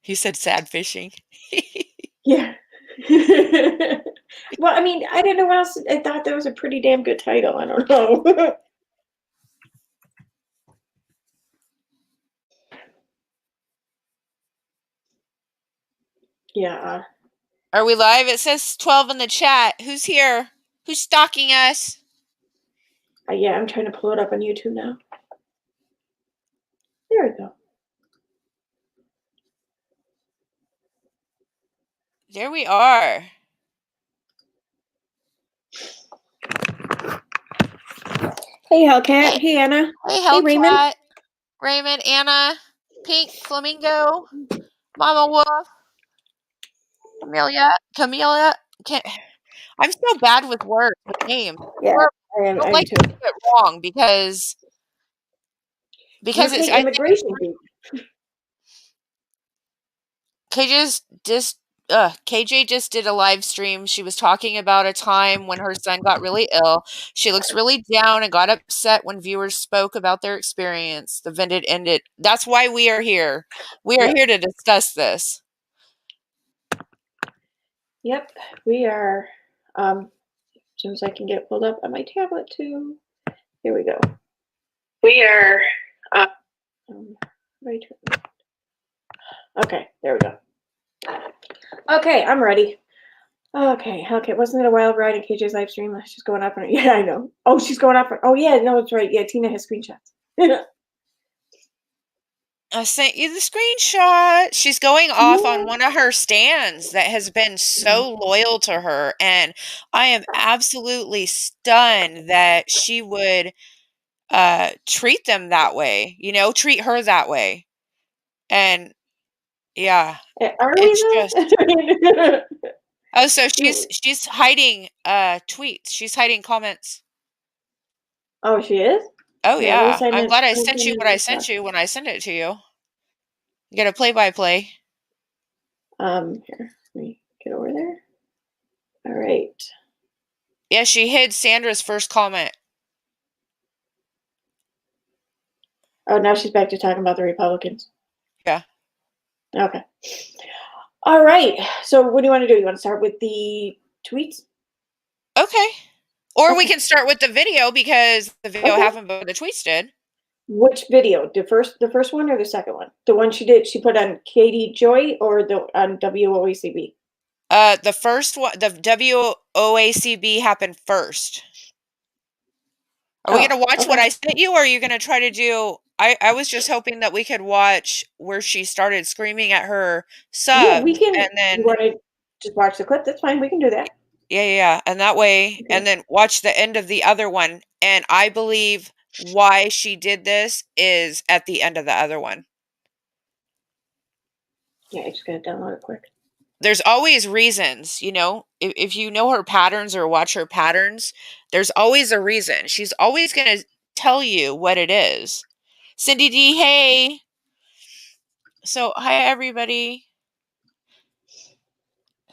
He said sad fishing. Yeah. Well, I mean, I didn't know what else. I thought that was a pretty damn good title. I don't know. Yeah. Are we live? It says 12 in the chat. Who's here? Who's stalking us? Yeah, I'm trying to pull it up on YouTube now. There we go. There we are. Hey, Hellcat. Hey, Anna. Hey, Hey, Raymond. Hellcat. Raymond, Anna, Pink, Flamingo, Mama Wolf, Camellia. I'm so bad with words, with names. Yeah, I don't I'm like too. to do it wrong because You it's. pay I think immigration fee. KJ just did a live stream. She was talking about a time when her son got really ill. She looks really down and got upset when viewers spoke about their experience. The event had ended. That's why we are here. We are Yep. here to discuss this. Yep. We are. As soon as I can get it pulled up on my tablet too. Here we go. We are. Right. Okay, there we go. Okay, I'm ready. Okay. Wasn't it a wild ride in KJ's live stream? She's going up and yeah, I know. Oh, she's going up. Oh yeah, no, it's right. Yeah, Tina has screenshots. I sent you the screenshot. She's going off on one of her stands that has been so loyal to her, and I am absolutely stunned that she would treat them that way, treat her that way. And yeah, Are we it's just though? oh, so she's hiding tweets. She's hiding comments. Oh, she is? Oh Here, let me yeah. sign I'm in. glad I sent you what I sent you when I sent it to you. You get a play-by-play. Here, let me get over there. All right. Yeah, she hid Sandra's first comment. Oh, now she's back to talking about the Republicans. Yeah. Okay. All right. So what do you want to do? You want to start with the tweets? Okay. Or we Okay. can start with the video because the video Okay. happened before the tweets did. Which video? The first one or the second one? The one she put on Katie Joy or the on WOACB? The first one, the WOACB happened first. Are we gonna watch what okay. I sent you, or are you gonna try to do? I was just hoping that we could watch where she started screaming at her Yeah, we subs, can. and You then want to just watch the clip? That's fine. We can do that. yeah, and that way, Okay. and then watch the end of the other one. And I believe why she did this is at the end of the other one. Yeah, I just gotta download it quick. There's always reasons, if you know her patterns or watch her patterns, there's always a reason. She's always going to tell you what it is. Cindy D, hey. So, hi everybody.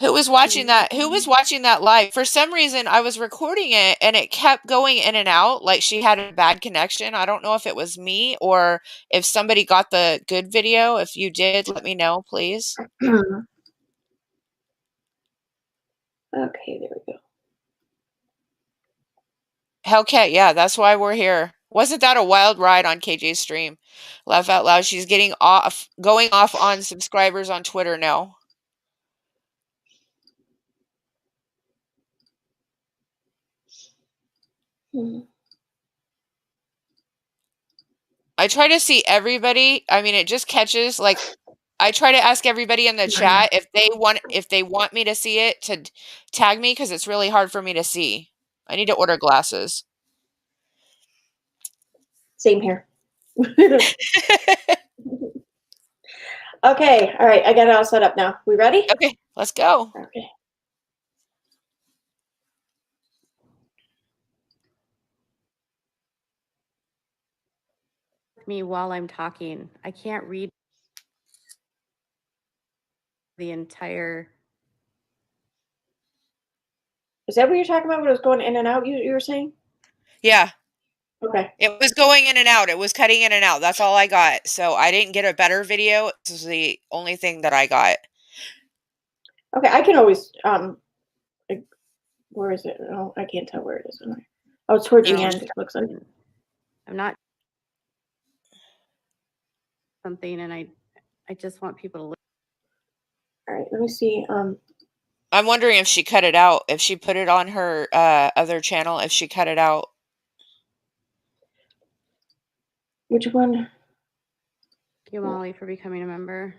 Who was watching that? Who was watching that live? For some reason, I was recording it and it kept going in and out like she had a bad connection. I don't know if it was me or if somebody got the good video. If you did, let me know, please. Okay, there we go. Hellcat, yeah, that's why we're here. Wasn't that a wild ride on KJ's stream? Laugh out loud. She's going off on subscribers on Twitter now. I try to see everybody. I mean, it just catches like I try to ask everybody in the chat if they want me to see it to tag me because it's really hard for me to see. I need to order glasses. Same here. Okay, all right. I got it all set up now. We ready? Okay, let's go. Okay. Me while I'm talking. I can't read the entire. Is that what you're talking about? What was going in and out? You were saying? Yeah. Okay. It was going in and out. It was cutting in and out. That's all I got. So I didn't get a better video. This is the only thing that I got. Okay, I can always where is it? Oh, I can't tell where it is. Oh, it's towards the end, it looks like. I'm not something, and I just want people to look. All right, let me see. I'm wondering if she cut it out, if she put it on her other channel, if she cut it out. Which one? Thank you, Molly, for becoming a member.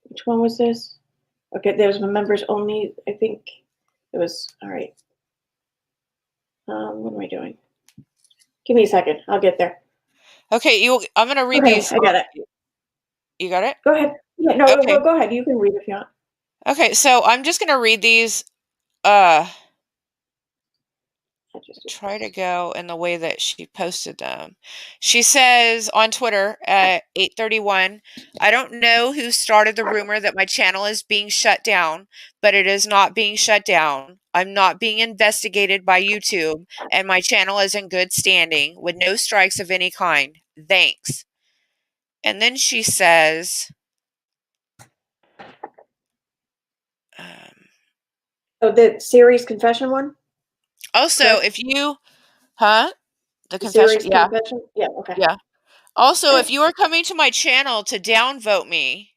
Which one was this? Okay, there's members only. I think it was all right. What am I doing? Give me a second. I'll get there. Okay, I'm gonna read Okay, these. I got it. You got it? Go ahead. Yeah, no, Okay. go ahead. You can read if you want. Okay, so I'm just gonna read these. Try to go in the way that she posted them. She says on Twitter at 8:31, I don't know who started the rumor that my channel is being shut down, but it is not being shut down. I'm not being investigated by YouTube, and my channel is in good standing with no strikes of any kind. Thanks. And then she says, Oh, the series confession one? also, Correct? if you, huh? The The confession, series yeah, confession? Yeah, okay. yeah. Also, if Alright. you are coming to my channel to downvote me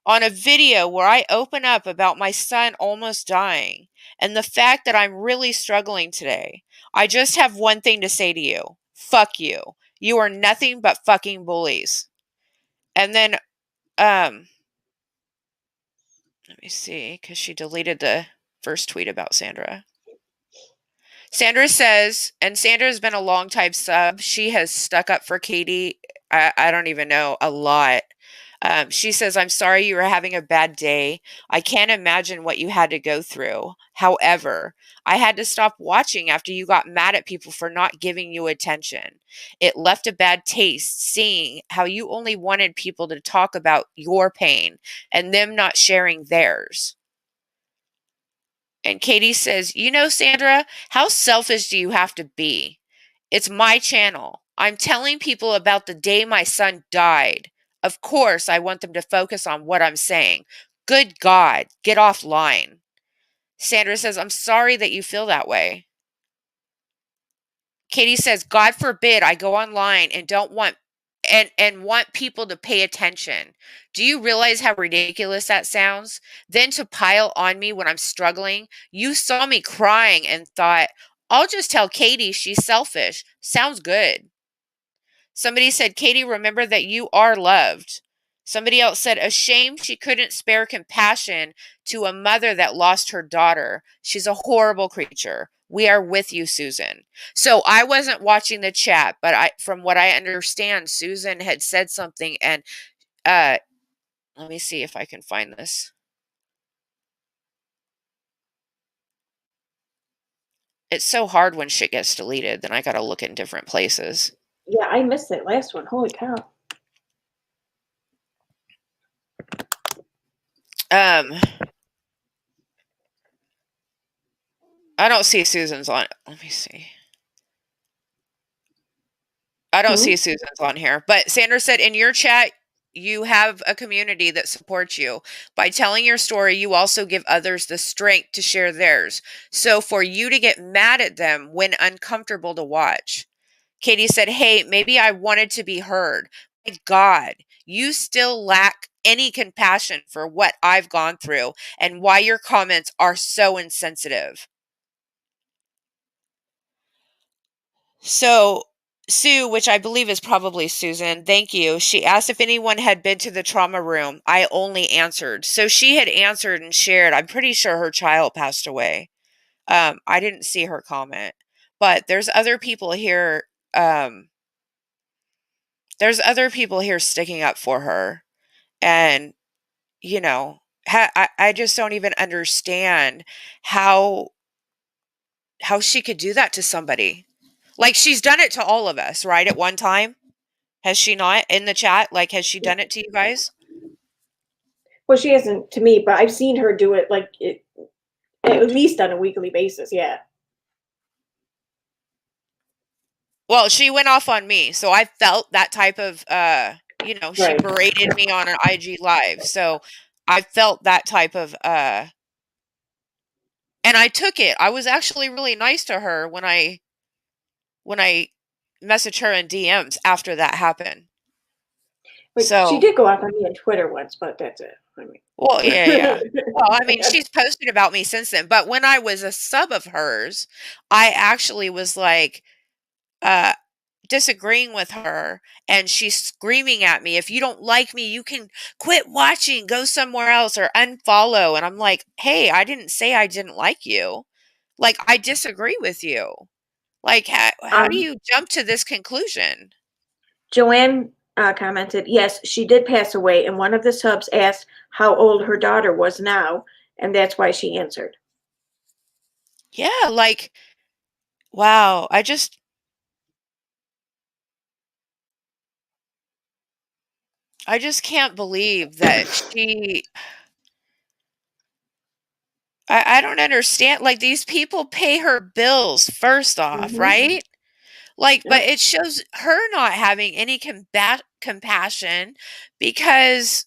on a video where I open up about my son almost dying and the fact that I'm really struggling today, I just have one thing to say to you. Fuck you. You are nothing but fucking bullies. And then, let me see, because she deleted the first tweet about Sandra. Sandra says, and Sandra's been a long time sub. She has stuck up for Katie. I don't even know, a lot. She says, I'm sorry you were having a bad day. I can't imagine what you had to go through. However, I had to stop watching after you got mad at people for not giving you attention. It left a bad taste seeing how you only wanted people to talk about your pain and them not sharing theirs. And Katie says, you know, Sandra, how selfish do you have to be? It's my channel. I'm telling people about the day my son died. Of course, I want them to focus on what I'm saying. Good God, get offline. Sandra says, I'm sorry that you feel that way. Katie says, God forbid I go online and don't want and want people to pay attention. Do you realize how ridiculous that sounds? Then to pile on me when I'm struggling. You saw me crying and thought, I'll just tell Katie she's selfish. Sounds good. Somebody said, Katie, remember that you are loved. Somebody else said, a shame she couldn't spare compassion to a mother that lost her daughter. She's a horrible creature. We are with you, Susan. So I wasn't watching the chat, but from what I understand, Susan had said something, and let me see if I can find this. It's so hard when shit gets deleted, then I gotta look in different places. Yeah, I missed that last one. Holy cow. I don't see Susan's on. Let me see. I don't see Susan's on here. But Sandra said in your chat, you have a community that supports you. By telling your story, you also give others the strength to share theirs. So for you to get mad at them when uncomfortable to watch. Katie said, hey, maybe I wanted to be heard. My God, you still lack any compassion for what I've gone through and why your comments are so insensitive. So Sue, which I believe is probably Susan, thank you. She asked if anyone had been to the trauma room. I only answered. So she had answered and shared. I'm pretty sure her child passed away. I didn't see her comment, but there's other people here. There's other people here sticking up for her. And, you know, I just don't even understand how she could do that to somebody. Like she's done it to all of us, right? At one time. Has she not in the chat? Like, has she done it to you guys? Well, she hasn't to me, but I've seen her do it like at least on a weekly basis. Yeah. Well, she went off on me, so I felt that type of, she Right. berated me on an IG live, so I felt that type of, and I took it. I was actually really nice to her when I messaged her in DMs after that happened. But she So, did go off on me on Twitter once, but that's it. I well, yeah, yeah. Well, I mean, mean, she's posted about me since then, but when I was a sub of hers, I actually was like, uh disagreeing with her, and she's screaming at me, if you don't like me, you can quit watching, go somewhere else or unfollow. And I'm like, hey, I didn't say I didn't like you. Like, I disagree with you. Like, how do um, you jump to this conclusion? Joanne commented, yes, she did pass away, and one of the subs asked how old her daughter was now, and that's why she answered. Yeah, like, wow. I just can't believe that I don't understand. Like, these people pay her bills first off, Hmm. right? Like, but Yep. it shows her not having any compassion, because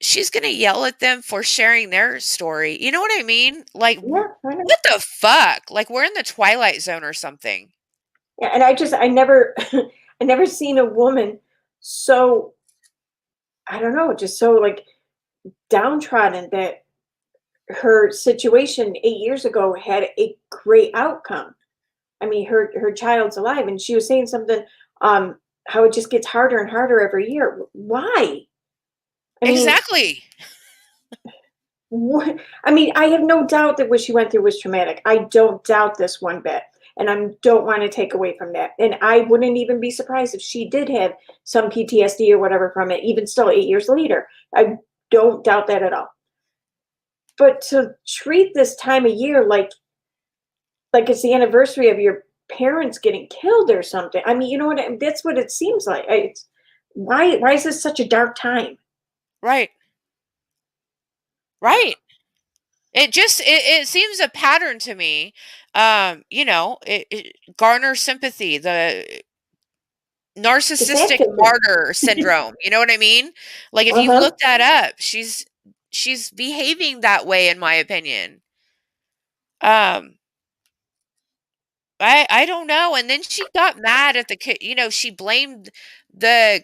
she's gonna yell at them for sharing their story. You know what I mean? Like, Yeah, I know. what the fuck? Like, we're in the Twilight Zone or something. Yeah, and I never, I never seen a woman so, I don't know, just so like downtrodden that her situation 8 years ago had a great outcome. I mean, her child's alive, and she was saying something, um, how it just gets harder and harder every year. Why? I mean, Exactly. what? I mean, I have no doubt that what she went through was traumatic. I don't doubt this one bit, and I don't want to take away from that. And I wouldn't even be surprised if she did have some PTSD or whatever from it, even still 8 years later. I don't doubt that at all. But to treat this time of year like it's the anniversary of your parents getting killed or something. I mean, you know what? That's what it seems like. It's why is this such a dark time? Right. Right. It seems a pattern to me. It garners sympathy, the It's narcissistic activism. martyr syndrome. You know what I mean? Like, if Uh you huh. look that up, she's behaving that way, in my opinion. Um, I don't know. And then she got mad at she blamed the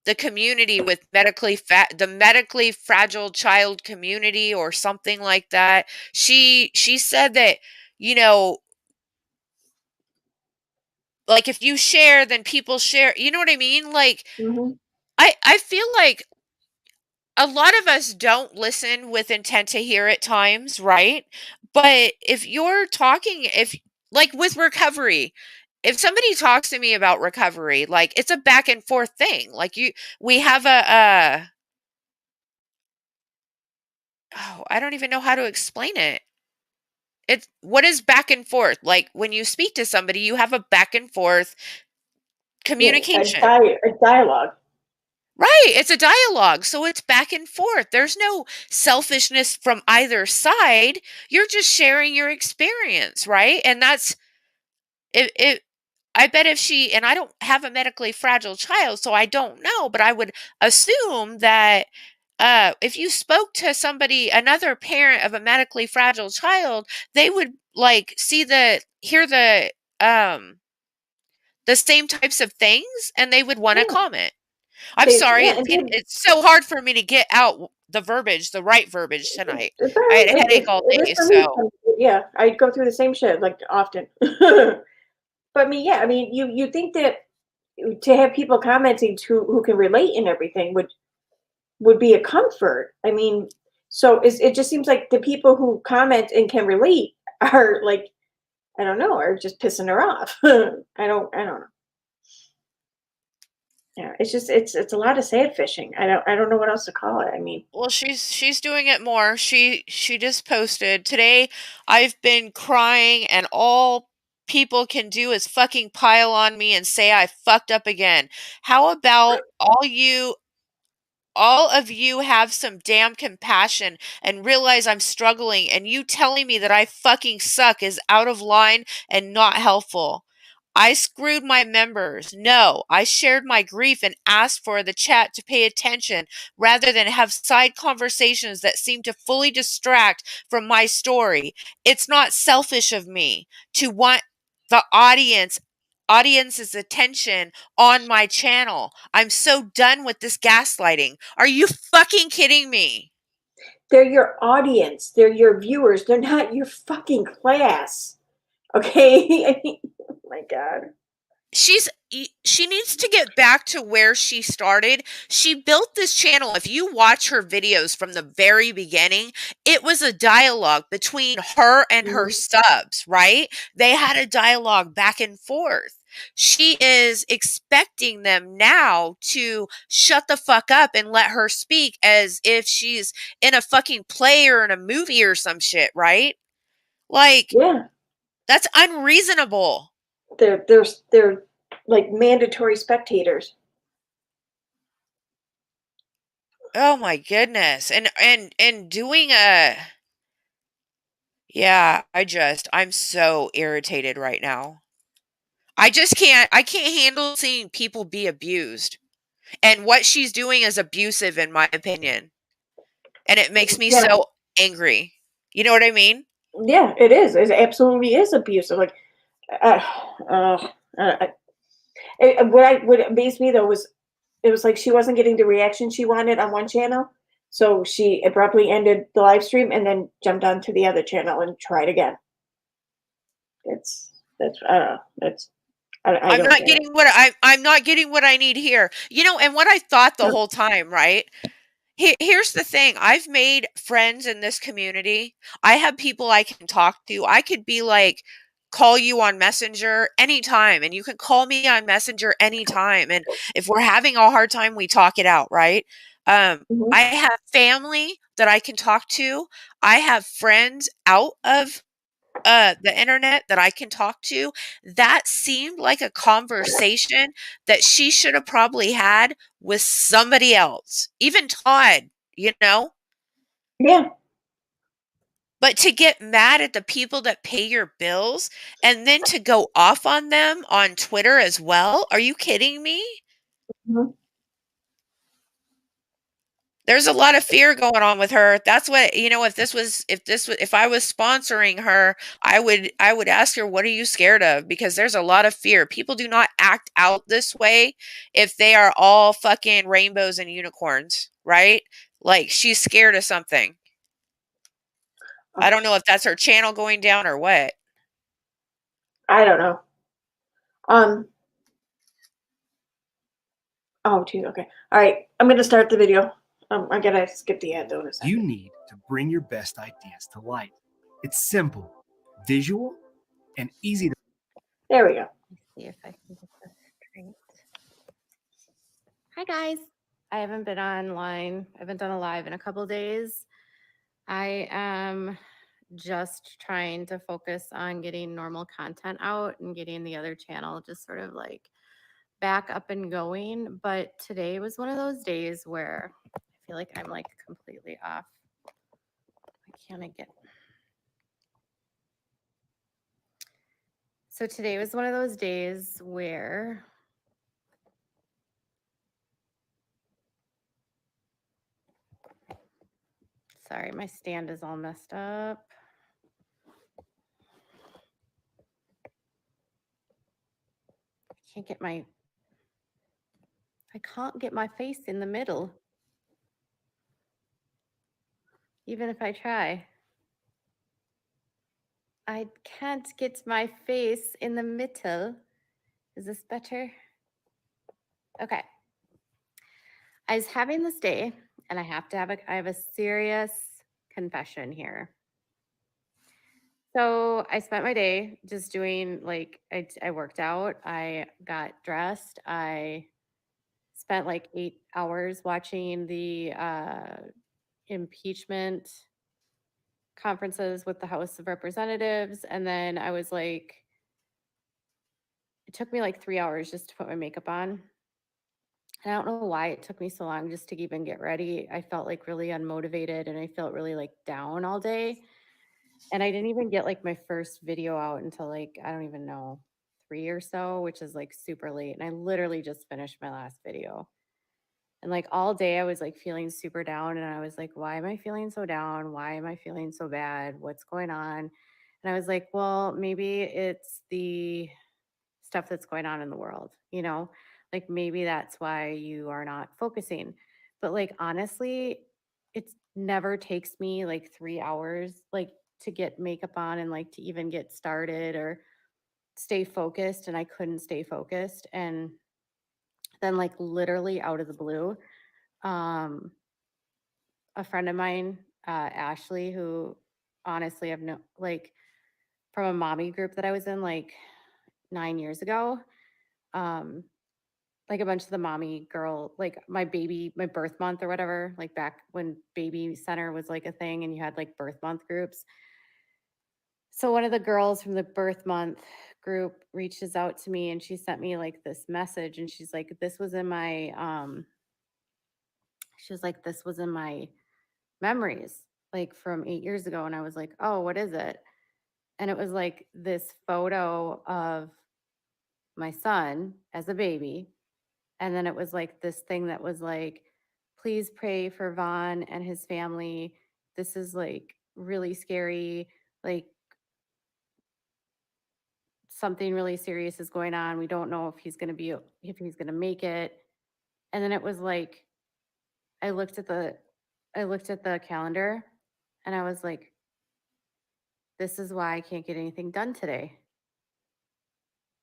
the community with the medically fragile child community or something like that. She said that, you know, like, if you share, then people share. You know what I mean? Like, Hmm. I feel like a lot of us don't listen with intent to hear at times, right? But if you're talking, if like with recovery, if somebody talks to me about recovery, like, it's a back and forth thing. Like, we have I don't even know how to explain it. It's what is back and forth? Like, when you speak to somebody, you have a back and forth Yeah, communication. a dialogue. Right, it's a dialogue, so it's back and forth. There's no selfishness from either side. You're just sharing your experience, right? And that's it. I bet if she, and I don't have a medically fragile child, so I don't know, but I would assume that if you spoke to somebody, another parent of a medically fragile child, they would like hear the same types of things, and they would want to Yeah, comment. I'm sorry, yeah, and they, it's so hard for me to get out the right verbiage tonight. it's all I right. had a headache all It is day, for me. so Yeah, I go through the same shit like often. But I mean, yeah, I mean, you think that to have people commenting who can relate and everything would be a comfort. I mean, so it just seems like the people who comment and can relate are like, I don't know, are just pissing her off. I don't know. Yeah, it's just it's a lot of sad fishing. I don't know what else to call it. I mean, well, she's doing it more. She just posted today. I've been crying, and all people can do is fucking pile on me and say I fucked up again. How about all you all of you have some damn compassion and realize I'm struggling, and you telling me that I fucking suck is out of line and not helpful. I screwed my members. No, I shared my grief and asked for the chat to pay attention rather than have side conversations that seem to fully distract from my story. It's not selfish of me to want the audience's attention on my channel. I'm so done with this gaslighting. Are you fucking kidding me? They're your audience. They're your viewers. They're not your fucking class. Okay? I mean, oh my God. She needs to get back to where she started. She built this channel. If you watch her videos from the very beginning, it was a dialogue between her and her Mhm. subs, right? They had a dialogue back and forth. She is expecting them now to shut the fuck up and let her speak as if she's in a fucking play or in a movie or some shit, right? Like, Yeah. that's unreasonable. They're like mandatory spectators. Oh my goodness. And doing a yeah, I'm so irritated right now. I can't handle seeing people be abused. And what she's doing is abusive in my opinion. And it makes me Yeah. so angry. You know what I mean? Yeah, it is. It absolutely is abusive. Like, uh, uh, uh, what amazed me though was it was like she wasn't getting the reaction she wanted on one channel, so she abruptly ended the live stream and then jumped onto the other channel and tried again. That's I don't know. I I'm don't not get it. getting I'm not getting what I need here. You know, and what I thought the whole time, right? Here's the thing. I've made friends in this community. I have people I can talk to. I could be like, call you on Messenger anytime, and you can call me on Messenger anytime. And if we're having a hard time, we talk it out, right? Mhm. I have family that I can talk to. I have friends out of the internet that I can talk to. That seemed like a conversation that she should have probably had with somebody else, even Todd, you know? Yeah. But to get mad at the people that pay your bills and then to go off on them on Twitter as well? Are you kidding me? Mhm. There's a lot of fear going on with her. That's what, if I was sponsoring her, I would ask her, what are you scared of? Because there's a lot of fear. People do not act out this way if they are all fucking rainbows and unicorns, right? Like she's scared of something. I don't know if that's her channel going down or what. I don't know. Um. Oh, geez. Okay. All right. I'm gonna start the video. I gotta skip the ad though in a You second. need to bring your best ideas to light. It's simple, visual, and easy to. There we go. Let's see if I can get this straight. Hi guys. I haven't been online. I haven't done a live in a couple days. I am just trying to focus on getting normal content out and getting the other channel just sort of like back up and going. But today was one of those days where I feel like I'm like completely off. Why can't I get? So today was one of those days where sorry, my stand is all messed up. I can't get my face in the middle, even if I try. I can't get my face in the middle. Is this better? Okay. I was having this day, and I have a serious confession here. So I spent my day just doing like I worked out, I got dressed, I spent like 8 hours watching the impeachment conferences with the House of Representatives, and then I was like, it took me like 3 hours just to put my makeup on. And I don't know why it took me so long just to even get ready. I felt like really unmotivated and I felt really like down all day. And I didn't even get like my first video out until like, I don't even know, 3 or so, which is like super late. And I literally just finished my last video. And like all day I was like feeling super down and I was like, why am I feeling so down? Why am I feeling so bad? What's going on? And I was like, well, maybe it's the stuff that's going on in the world, you know? Like maybe that's why you are not focusing. But like honestly, it never takes me like 3 hours like to get makeup on and like to even get started or stay focused, and I couldn't stay focused. And then like literally out of the blue, um a friend of mine, Ashley, who honestly I've known like from a mommy group that I was in like 9 years ago. Um, like a bunch of the mommy girl, like my birth month or whatever, like back when baby center was like a thing and you had like birth month groups. So one of the girls from the birth month group reaches out to me and she sent me like this message and she's like, this was in my she was like, this was in my memories like from 8 years ago. And I was like, oh, what is it? And it was like this photo of my son as a baby. And then it was like this thing that was like, please pray for Vaughn and his family. This is like really scary. Like something really serious is going on. We don't know if if he's going to make it. And then it was like, I looked at the, I looked at the calendar and I was like, this is why I can't get anything done today.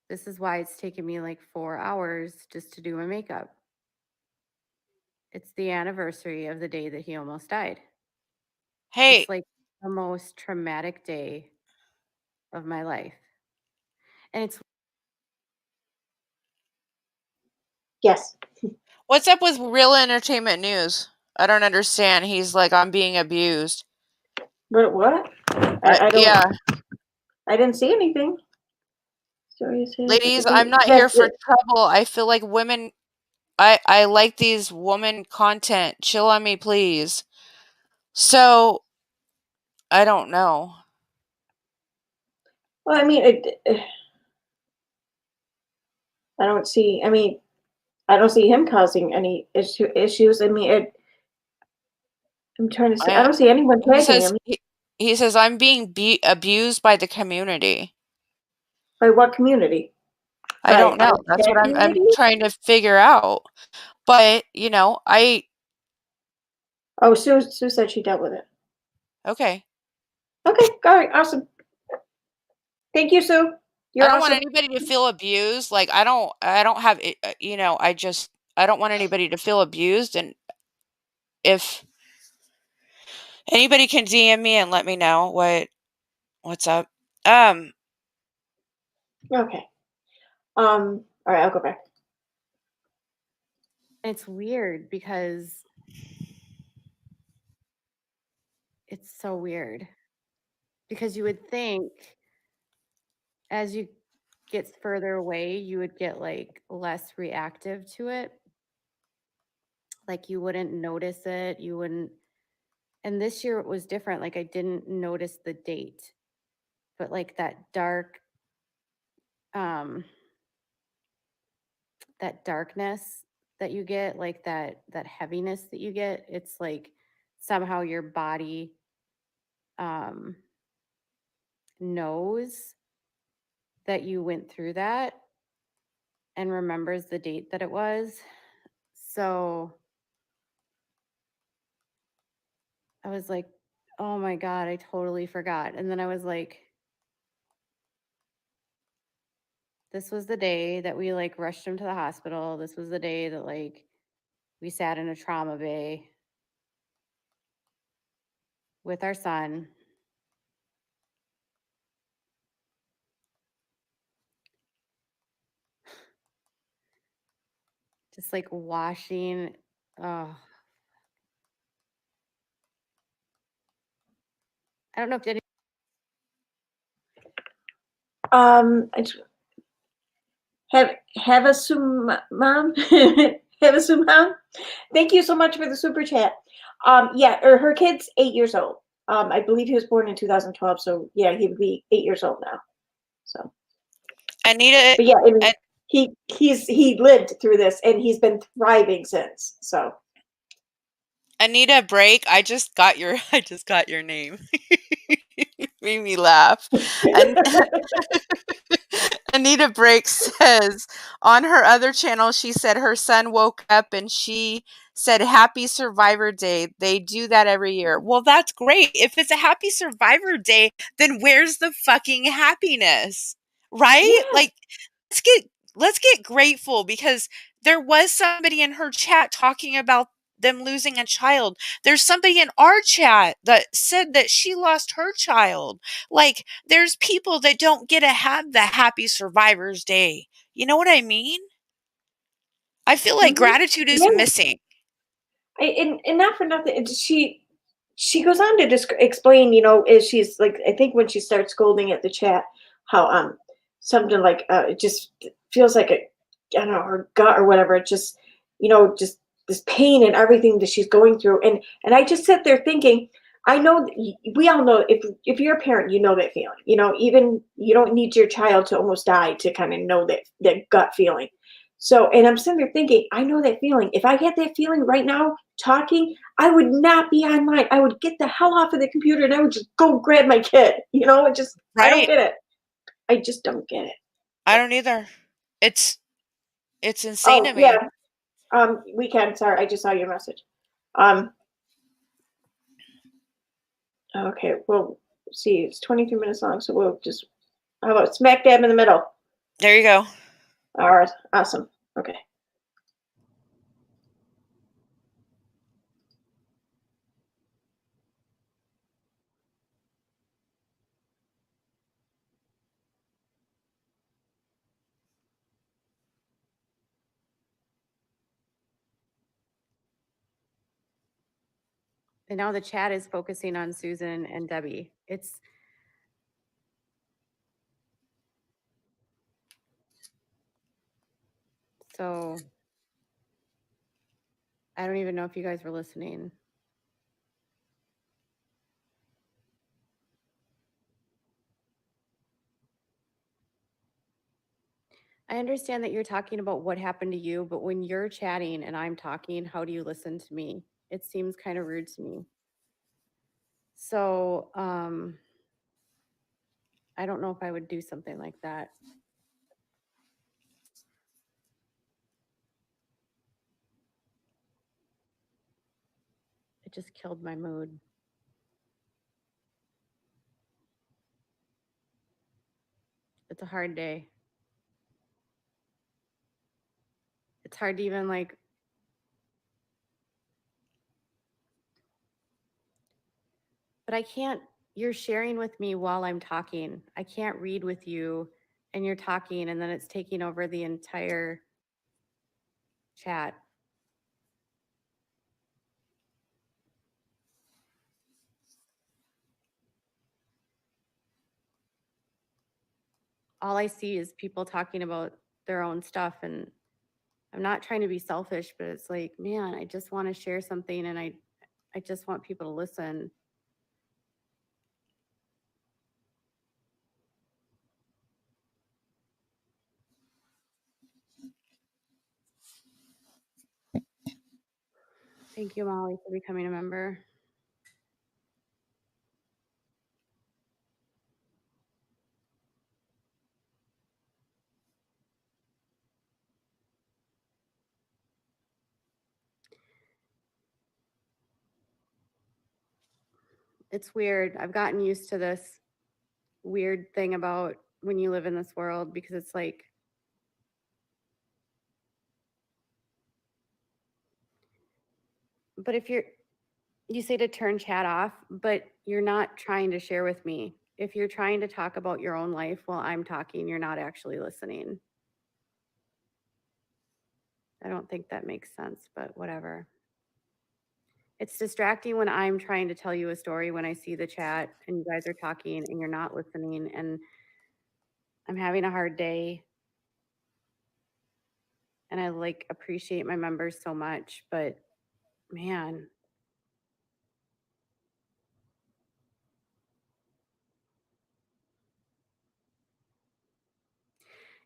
This is why it's taken me like 4 hours just to do my makeup. It's the anniversary of the day that he almost died. Hey, It's like the most traumatic day of my life. And it's Yes. what's up with Real Entertainment News? I don't understand. He's like, I'm being abused. But what? I don't. Yeah, I didn't see anything. Sorry, ladies, I'm not here for trouble. I feel like women. I like these woman content. Chill on me, please. So I don't know. Well, I mean, I don't see. I mean, I don't see him causing any issues. I mean, I'm trying to say. I I don't see anyone he tagging says him. he says I'm being abused by the community. By what community? I By don't know. our That's cat what I'm community? trying to figure out. But, I Oh, Sue said she dealt with it. okay. Okay, all right, awesome. Thank you, Sue. I You're don't want awesome. anybody to feel abused. Like I don't have it, I don't want anybody to feel abused, and if anybody can DM me and let me know what's up. Um Okay. All right, I'll go back. it's weird because it's so weird. Because you would think as you get further away, you would get like less reactive to it. Like you wouldn't notice it. You wouldn't. And this year it was different. Like I didn't notice the date, but like um, that darkness that you get, like that heaviness that you get, it's like somehow your body um knows that you went through that and remembers the date that it was. So I was like, oh my God, I totally forgot. And then I was like, this was the day that we like rushed him to the hospital. This was the day that like we sat in a trauma bay with our son. Just like washing. Oh, I don't know if any. I just- have a Sue, mom. Mom. Thank you so much for the super chat. Yeah, or her kid's 8 years old. I believe he was born in 2012, so yeah, he would be 8 years old now. So, Anita, but yeah, I mean, An- he lived through this and he's been thriving since. So Anita Break, I just got your name. Made me laugh. And Anita Break says on her other channel, she said her son woke up and she said, Happy Survivor Day. They do that every year. Well, that's great. If it's a Happy Survivor Day, then where's the fucking happiness? Right? yeah, Like, let's get let's get grateful because there was somebody in her chat talking about them losing a child. There's somebody in our chat that said that she lost her child. Like, there's people that don't get to have the happy survivor's day. You know what I mean? I feel like hmm gratitude is yeah. missing. And not for nothing, she goes on to explain, as she's like, I think when she starts scolding at the chat, how something like it just feels like a, I don't know, her gut or whatever. It just, just this pain and everything that she's going through, and I just sit there thinking, I know we all know, if you're a parent, you know that feeling. Even you don't need your child to almost die to kind of know that gut feeling. So, and I'm sitting there thinking, I know that feeling. If I had that feeling right now, talking, I would not be online. I would get the hell off of the computer and I would just go grab my kid. I don't Right? get it. I just don't get it. I don't either. It's it's insane Oh to me. yeah. Weekend. Sorry, I just saw your message. Um, okay. Well, see, it's 23 minutes long, so we'll just, how about smack dab in the middle? There you go. All right. Awesome. Okay. And now the chat is focusing on Susan and Debbie. So I don't even know if you guys were listening. I understand that you're talking about what happened to you, but when you're chatting and I'm talking, how do you listen to me? It seems kind of rude to me. So, I don't know if I would do something like that. It just killed my mood. It's a hard day. It's hard to even but I can't, you're sharing with me while I'm talking. I can't read with you and you're talking and then it's taking over the entire chat. All I see is people talking about their own stuff, and I'm not trying to be selfish, but it's like, man, I just want to share something and I just want people to listen. Thank you, Molly, for becoming a member. It's weird. I've gotten used to this weird thing about when you live in this world because it's like, but if you say to turn chat off, but you're not trying to share with me. If you're trying to talk about your own life while I'm talking, you're not actually listening. I don't think that makes sense, but whatever. It's distracting when I'm trying to tell you a story when I see the chat and you guys are talking and you're not listening and I'm having a hard day. and I like appreciate my members so much, but man,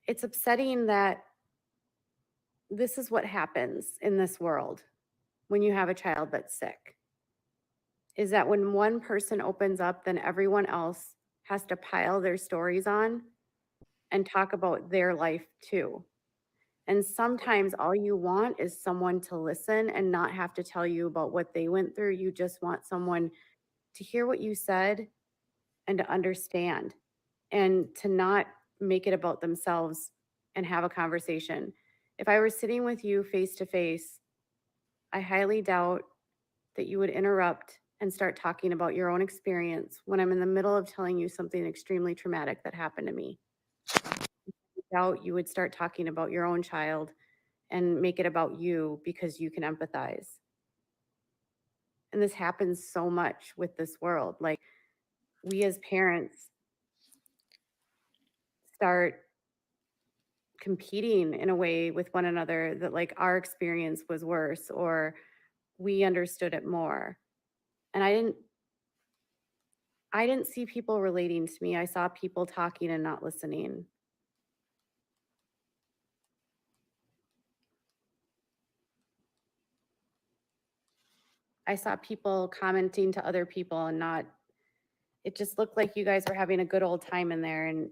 it's upsetting that this is what happens in this world when you have a child that's sick. Is that when one person opens up, then everyone else has to pile their stories on and talk about their life too. And sometimes all you want is someone to listen and not have to tell you about what they went through. You just want someone to hear what you said and to understand and to not make it about themselves and have a conversation. If I were sitting with you face to face, I highly doubt that you would interrupt and start talking about your own experience when I'm in the middle of telling you something extremely traumatic that happened to me. I doubt you would start talking about your own child and make it about you because you can empathize. And this happens so much with this world. Like, we as parents start competing in a way with one another that, like, our experience was worse or we understood it more. And I didn't see people relating to me. I saw people talking and not listening. I saw people commenting to other people and not, it just looked like you guys were having a good old time in there. And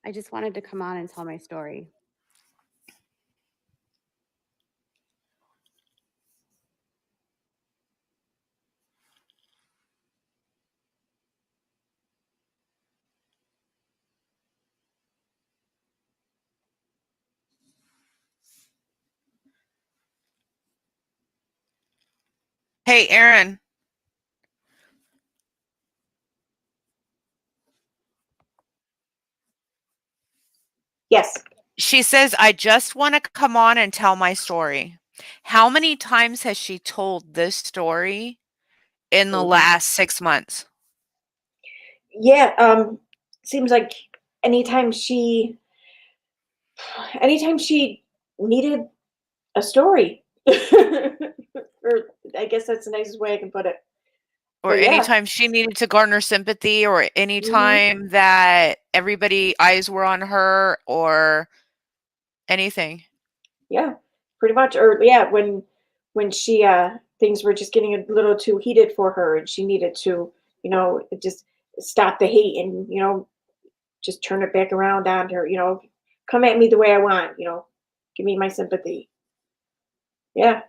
I just wanted to come on and tell my story. Hey, Erin. Yes. She says, I just want to come on and tell my story. How many times has she told this story in the Mhm. last 6 months? Yeah, seems like anytime she anytime she needed a story. Or I guess that's the nicest way I can put it. Or But yeah. anytime she needed to garner sympathy, or Mhm. anytime that everybody eyes were on her, or anything. Yeah, pretty much. Or yeah, when she things were just getting a little too heated for her and she needed to, just stop the hate and, just turn it back around on her, come at me the way I want, give me my sympathy. Yeah.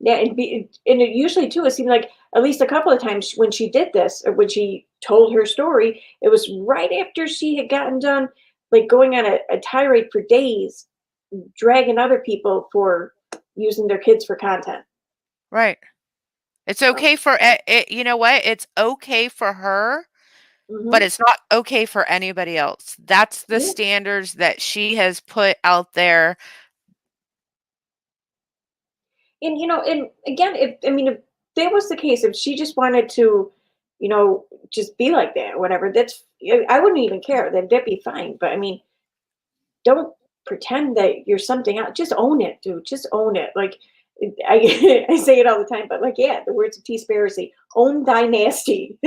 Yeah, and it usually too, it seemed like at least a couple of times when she did this, or when she told her story, it was right after she had gotten done, like going on a tirade for days, dragging other people for using their kids for content. Right. It's So, okay for it, you know what? It's okay for her, but hmm it's not okay for anybody else. That's the yeah, standards that she has put out there. and again, if that was the case, if she just wanted to, just be like that, or whatever, I wouldn't even care. That'd be fine. But I mean, don't pretend that you're something else. Just own it, dude. Just own it. Like I, I say it all the time, but like, yeah, the words of T. Sparacy, own thy nasty.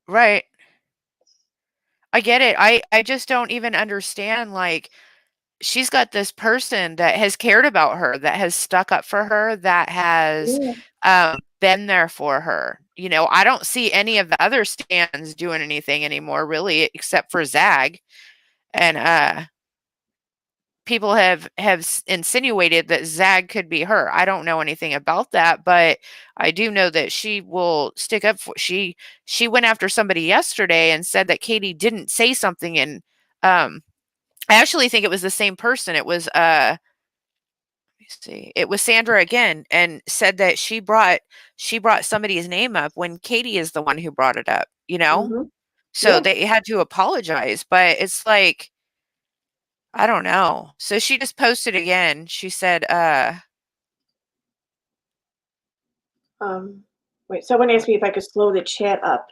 Right. I get it. I just don't even understand, like, she's got this person that has cared about her, that has stuck up for her, that has, Yeah. been there for her. I don't see any of the other stands doing anything anymore, really, except for Zag. And, people have insinuated that Zag could be her. I don't know anything about that, but I do know that she will stick up for she went after somebody yesterday and said that Katie didn't say something, and I actually think it was the same person. It was let me see. It was Sandra again, and said that she brought somebody's name up when Katie is the one who brought it up. hmm So Yeah. they had to apologize, but it's like, I don't know. So she just posted again. She said, Wait, someone asked me if I could slow the chat up.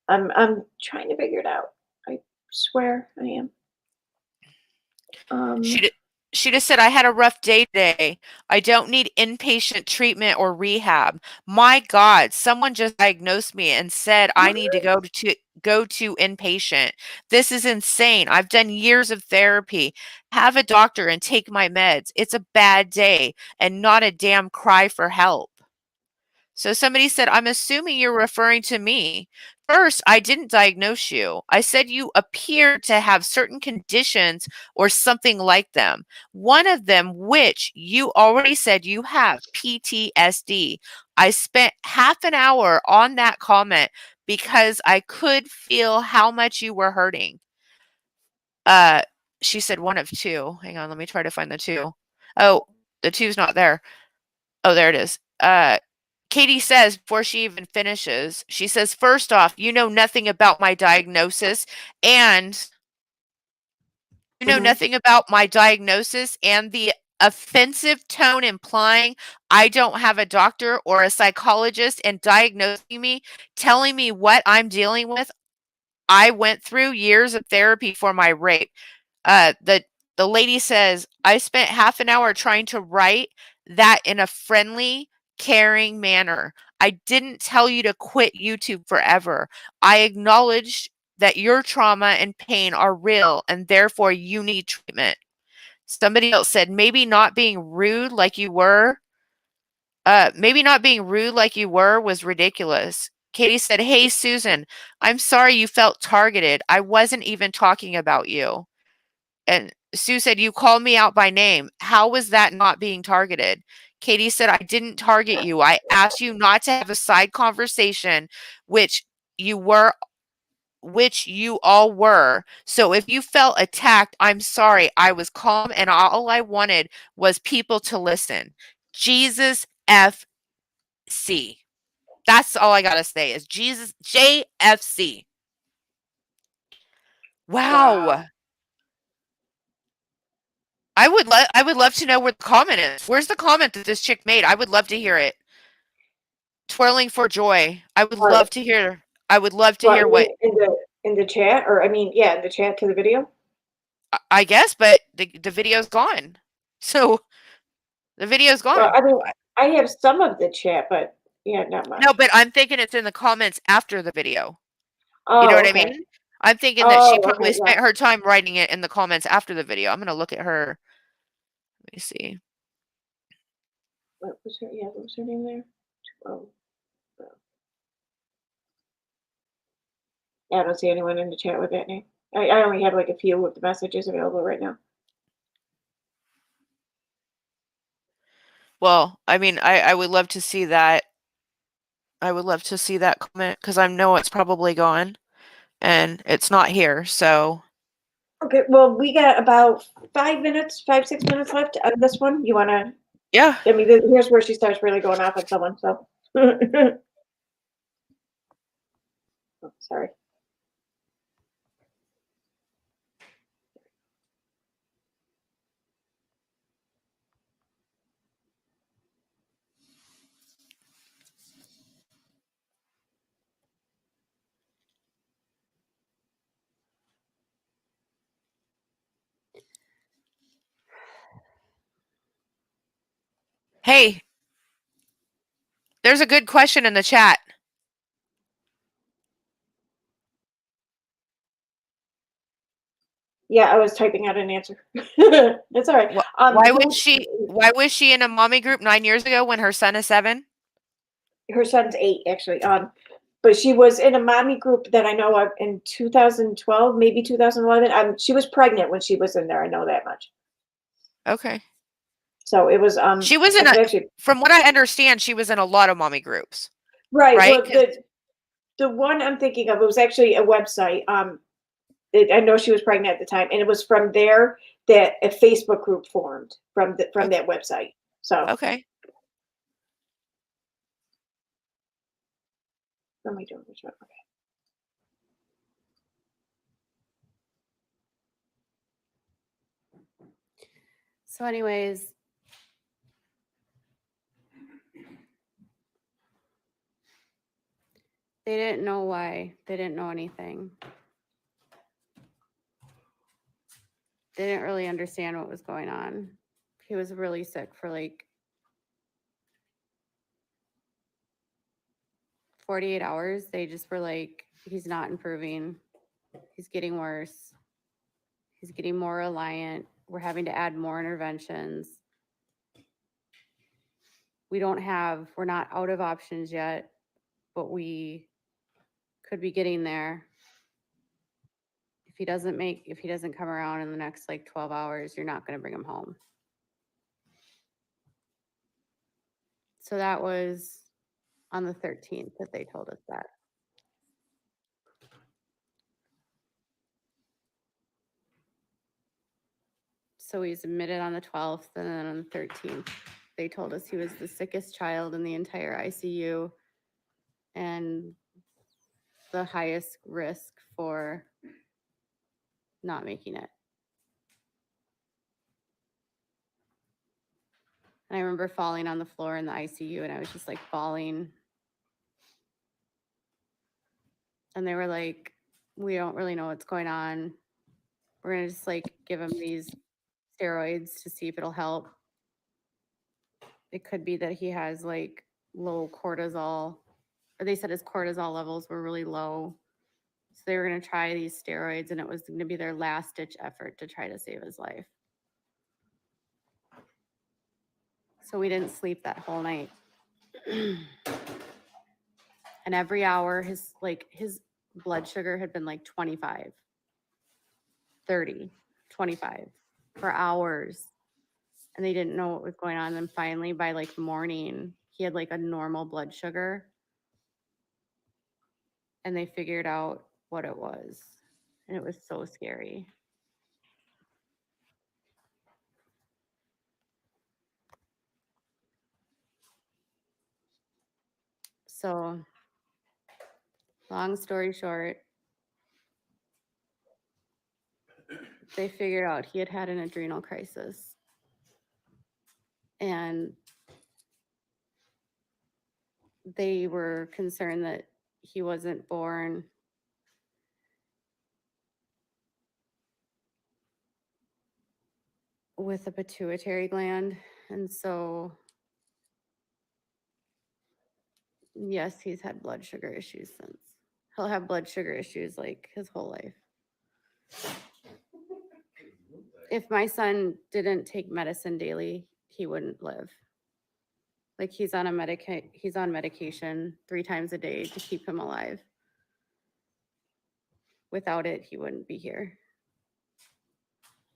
I'm trying to figure it out. I swear I am. she Um, d she just said, "I had a rough day today. I don't need inpatient treatment or rehab. My God, someone just diagnosed me and said I need to what? go to inpatient. This is insane. I've done years of therapy. Have a doctor and take my meds. It's a bad day and not a damn cry for help." So somebody said, "I'm assuming you're referring to me. First, I didn't diagnose you. I said you appear to have certain conditions or something like them. One of them, which you already said you have, PTSD. I spent half an hour on that comment because I could feel how much you were hurting." Uh, she said one of two. Hang on, let me try to find the two. Oh, the two's not there. Oh, there it is. Katie says before she even finishes, she says, "First off, you know nothing about my diagnosis and you know Mhm. nothing about my diagnosis and the offensive tone implying I don't have a doctor or a psychologist and diagnosing me, telling me what I'm dealing with. I went through years of therapy for my rape." The lady says, "I spent half an hour trying to write that in a friendly, caring manner. I didn't tell you to quit YouTube forever. I acknowledged that your trauma and pain are real and therefore you need treatment." Somebody else said, maybe not being rude like you were was ridiculous." Katie said, "Hey, Susan, I'm sorry you felt targeted. I wasn't even talking about you." And Sue said, "You called me out by name. How was that not being targeted?" Katie said, "I didn't target you. I asked you not to have a side conversation, which you were, which you all were. So if you felt attacked, I'm sorry. I was calm and all I wanted was people to listen." Jesus F C. That's all I gotta say is Jesus JFC. Wow. Wow. I would love to know where the comment is. Where's the comment that this chick made? I would love to hear it. Twirling for joy. I would Uh, love to hear. I would love to what hear what in the chat, or I mean, yeah, in the chat to the video. I guess, but the video's gone. So the video's Well, gone. I mean, I have some of the chat, but yeah, not No, much. but I'm thinking it's in the comments after the video. You know Oh, what I okay. mean? I'm thinking that she Oh, probably okay, yeah. spent her time writing it in the comments after the video. I'm gonna look at her. Let me see. What was her? Yeah, what was her name there? Oh, well, yeah, I don't see anyone in the chat with that name. I only have like a few of the messages available right now. Well, I mean, I would love to see that. I would love to see that comment because I know it's probably gone and it's not here. So Okay, well, we got about 5 minutes, 6 minutes left on this one. You want to? yeah. I mean, here's where she starts really going off on someone. So, oh, sorry. Hey, there's a good question in the chat. Yeah, I was typing out an answer. That's all right. Who? Why was she in a mommy group 9 years ago when her son is 7? Her son's 8, actually. But she was in a mommy group that I know of in 2012, maybe 2011. She was pregnant when she was in there. I know that much. Okay. So it was. She was I in a could actually. From what I understand, she was in a lot of mommy groups, Right. right? Well, 'Cause the one I'm thinking of, it was actually a website. I know she was pregnant at the time, and it was from there that a Facebook group formed from okay. that website. So Okay. what am I doing? Which one? So anyways, they didn't know why. They didn't know anything. They didn't really understand what was going on. He was really sick for like 48 hours. They just were like, he's not improving. He's getting worse. He's getting more reliant. We're having to add more interventions. We're not out of options yet, but we could be getting there. If he doesn't come around in the next like 12 hours, you're not going to bring him home. So that was on the 13th that they told us that. So he's admitted on the 12th, and then on the 13th, they told us he was the sickest child in the entire ICU and the highest risk for not making it. And I remember falling on the floor in the ICU, and I was just like bawling. And they were like, we don't really know what's going on. We're going to just like give him these steroids to see if it'll help. It could be that he has like low cortisol, or they said his cortisol levels were really low. So they were going to try these steroids, and it was going to be their last ditch effort to try to save his life. So we didn't sleep that whole night. And every hour his blood sugar had been like 25, 30, 25 for hours. And they didn't know what was going on. And finally by like morning, he had like a normal blood sugar. And they figured out what it was. And it was so scary. So long story short, they figured out he had had an adrenal crisis. And they were concerned that he wasn't born with a pituitary gland. And so, yes, he's had blood sugar issues since. He'll have blood sugar issues like his whole life. If my son didn't take medicine daily, he wouldn't live. Like he's on medication 3 times a day to keep him alive. Without it, he wouldn't be here.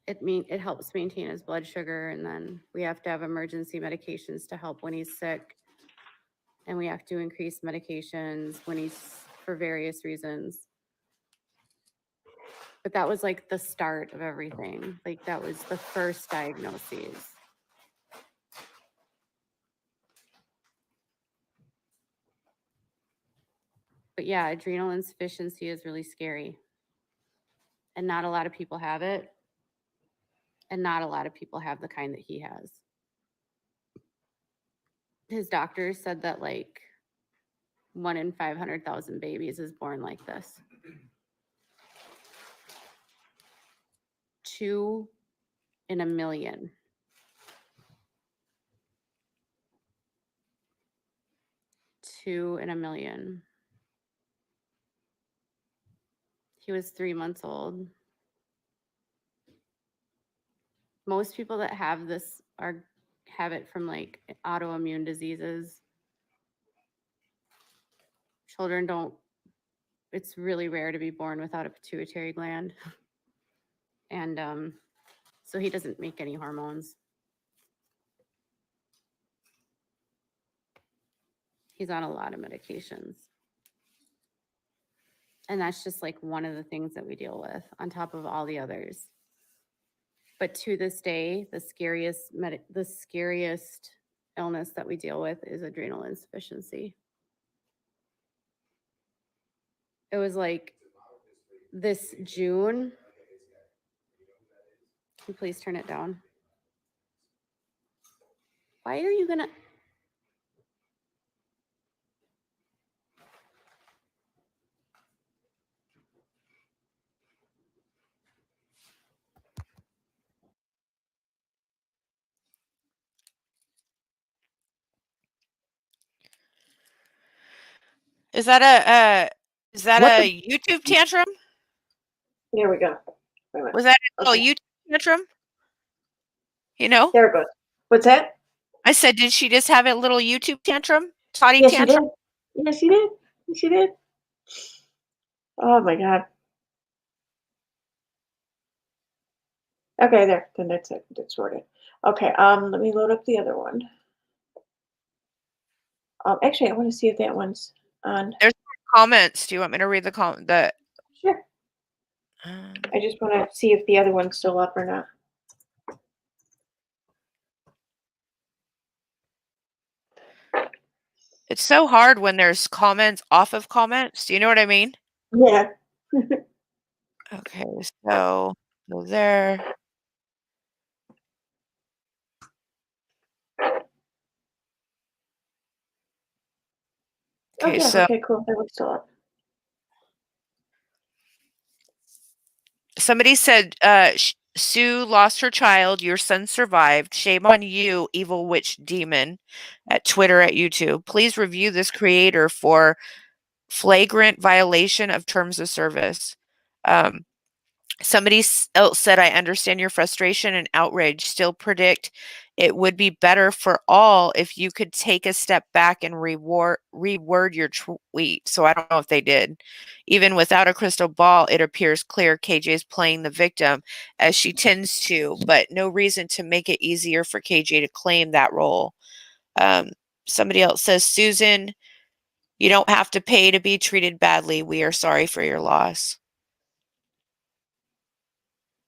It helps maintain his blood sugar, and then we have to have emergency medications to help when he's sick. And we have to increase medications when he's for various reasons. But that was like the start of everything. Like that was the first diagnoses. But yeah, adrenal insufficiency is really scary. And not a lot of people have it. And not a lot of people have the kind that he has. His doctor said that like 1 in 500,000 babies is born like this. 2 in a million. 2 in a million. He was 3 months old. Most people that have this have it from like autoimmune diseases. Children don't, it's really rare to be born without a pituitary gland. And so he doesn't make any hormones. He's on a lot of medications. And that's just like one of the things that we deal with on top of all the others. But to this day, the scariest illness that we deal with is adrenal insufficiency. It was like this June. Can you please turn it down? Why are you gonna? Is that What a the? YouTube tantrum? There we go. Wait a minute. Was that a little Okay, YouTube tantrum? You know? there it goes. What's that? I said, did she just have a little YouTube tantrum? Toddy Yes, she did. tantrum? Yes, she did. She did. Oh my God. Okay, there. Then that's it. That's sorted. Okay. Let me load up the other one. Actually, I want to see if that one's on. There's comments. Do you want me to read the Sure. I just want to see if the other one's still up or not. it's so hard when there's comments off of comments. Do you know what I mean? Yeah. Okay, so go there. Oh Okay, yeah. so Okay. Cool. That one's still up. somebody said, Sue lost her child. Your son survived. Shame on you, evil witch demon, at Twitter, at YouTube. Please review this creator for flagrant violation of terms of service. Um, Somebody else said, I understand your frustration and outrage. Still predict it would be better for all if you could take a step back and reword your tweet. So I don't know if they did. Even without a crystal ball, it appears clear KJ is playing the victim as she tends to, but no reason to make it easier for KJ to claim that role. Um, Somebody else says, Susan, you don't have to pay to be treated badly. We are sorry for your loss.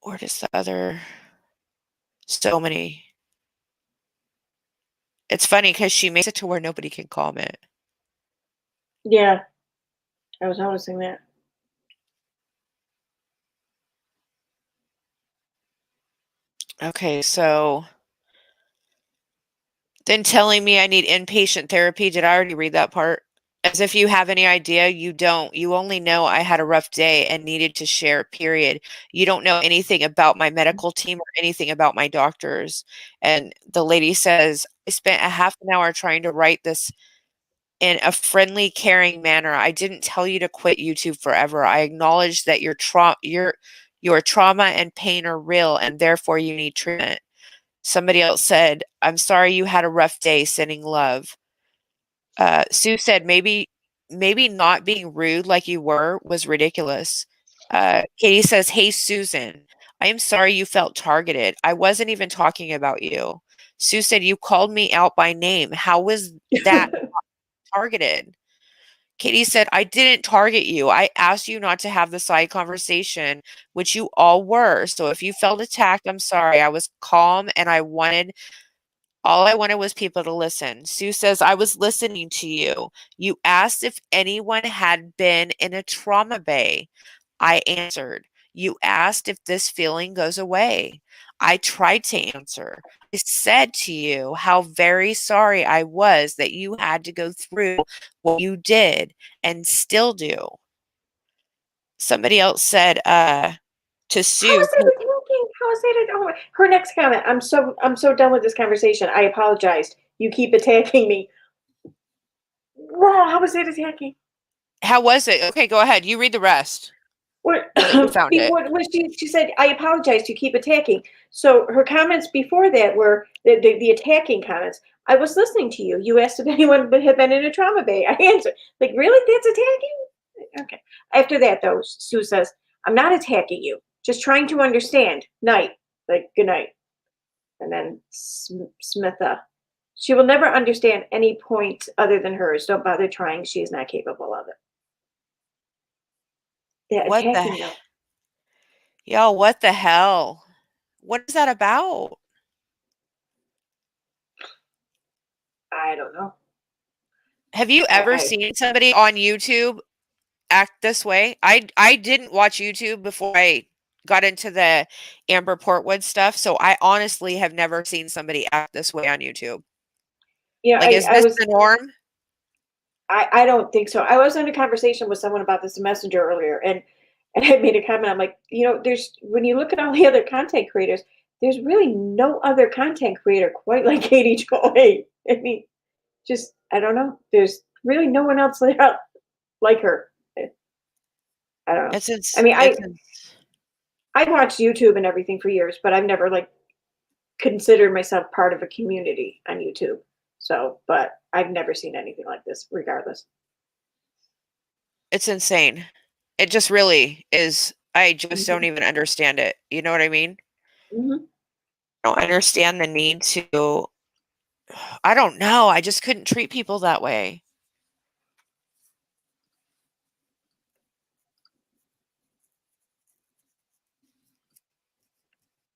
Or does the other? So many. It's funny because she makes it to where nobody can comment. Yeah. I was noticing that. Okay, so then telling me I need inpatient therapy. Did I already read that part? As if you have any idea, you don't. You only know I had a rough day and needed to share, period. You don't know anything about my medical team or anything about my doctors. And the lady says, I spent a half an hour trying to write this in a friendly, caring manner. I didn't tell you to quit YouTube forever. I acknowledge that your trauma and pain are real and therefore you need treatment. Somebody else said, I'm sorry you had a rough day, sending love. Sue said, maybe not being rude like you were was ridiculous. Katie says, hey, Susan, I am sorry you felt targeted. I wasn't even talking about you. Sue said, you called me out by name. How was that targeted? Katie said, I didn't target you. I asked you not to have the side conversation, which you all were. So if you felt attacked, I'm sorry. I was calm and all I wanted was people to listen. Sue says, I was listening to you. You asked if anyone had been in a trauma bay. I answered. You asked if this feeling goes away. I tried to answer. I said to you how very sorry I was that you had to go through what you did and still do. Somebody else said to How Sue, is that attacking? How is that? Oh, her next comment. I'm so done with this conversation. I apologized. You keep attacking me. Wow, how was that attacking? how was it? Okay, go ahead. You read the rest. What I think you found it. before when she said, I apologize, you keep attacking. So her comments before that were the attacking comments. I was listening to you. You asked if anyone had been in a trauma bay. I answered. Like, really? That's attacking? Okay. After that though, Sue says, I'm not attacking you. Just trying to understand. Night. Like, good night. And then Smitha. She will never understand any point other than hers. Don't bother trying. She is not capable of it. Yeah, What the attacking though. Yo, what the hell? What is that about? I don't know. Have you ever I seen somebody on YouTube act this way? I didn't watch YouTube before I got into the Amber Portwood stuff, so I honestly have never seen somebody act this way on YouTube. Yeah, Like, is I this was the norm? I don't think so. I was in a conversation with someone about this in Messenger earlier, and I made a comment. I'm like, there's when you look at all the other content creators, there's really no other content creator quite like Katie Joy. I mean, just I don't know. There's really no one else like her. I don't know. It's I ins mean, it's I ins I watched YouTube and everything for years, but I've never like considered myself part of a community on YouTube. So, but I've never seen anything like this, regardless. it's insane. It just really is. I just don't Mhm. even understand it. You know what I mean? Mhm. I don't understand the need to I don't know. I just couldn't treat people that way.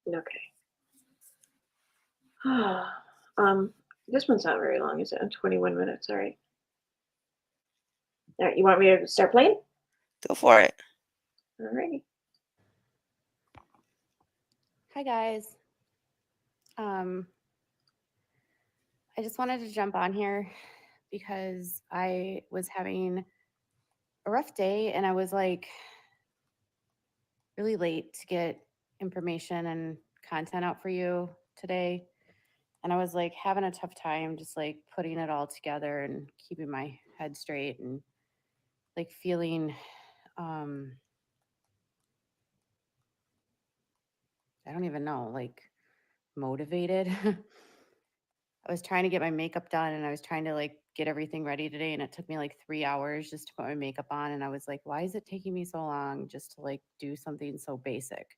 Okay. um, this one's not very long, is it? 21 minutes. All right. All right. You want me to start playing? Go for it. All righty. Hi guys. Um, I just wanted to jump on here because I was having a rough day and I was like really late to get information and content out for you today. And I was like having a tough time just like putting it all together and keeping my head straight and like feeling um I don't even know, like motivated. I was trying to get my makeup done and I was trying to like get everything ready today and it took me like 3 hours just to put my makeup on and I was like, why is it taking me so long just to like do something so basic?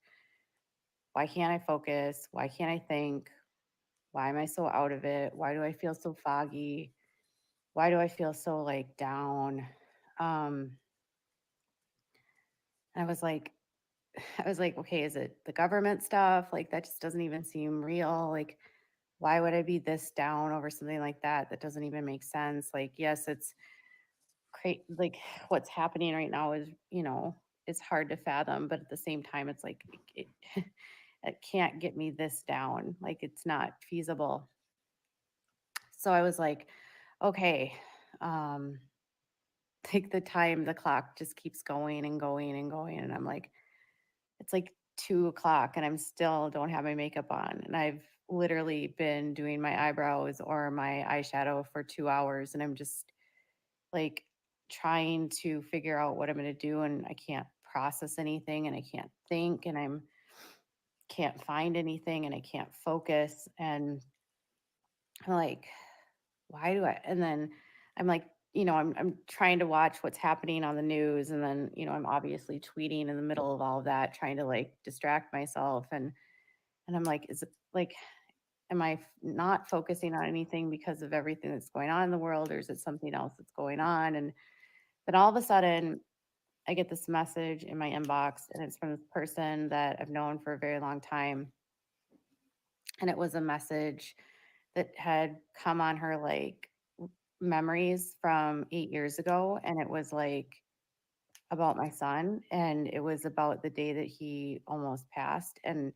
Why can't I focus? Why can't I think? Why am I so out of it? Why do I feel so foggy? Why do I feel so like down? Um and I was like I was like, okay, is it the government stuff? Like that just doesn't even seem real. Like why would I be this down over something like that that doesn't even make sense? Like yes, it's like what's happening right now is it's hard to fathom, but at the same time it's like it, it can't get me this down, like it's not feasible. So I was like, okay, um like the clock just keeps going and going and going and I'm like it's like 2 o'clock and I'm still don't have my makeup on and I've literally been doing my eyebrows or my eyeshadow for 2 hours and I'm just like trying to figure out what I'm going to do and I can't process anything and I can't think and I'm can't find anything and I can't focus and I'm like why do I and then I'm like I'm trying to watch what's happening on the news and then I'm obviously tweeting in the middle of all of that trying to like distract myself and I'm like is it like am I not focusing on anything because of everything that's going on in the world or is it something else that's going on and then all of a sudden I get this message in my inbox and it's from this person that I've known for a very long time. And it was a message that had come on her like memories from 8 years ago. And it was like about my son. And it was about the day that he almost passed. And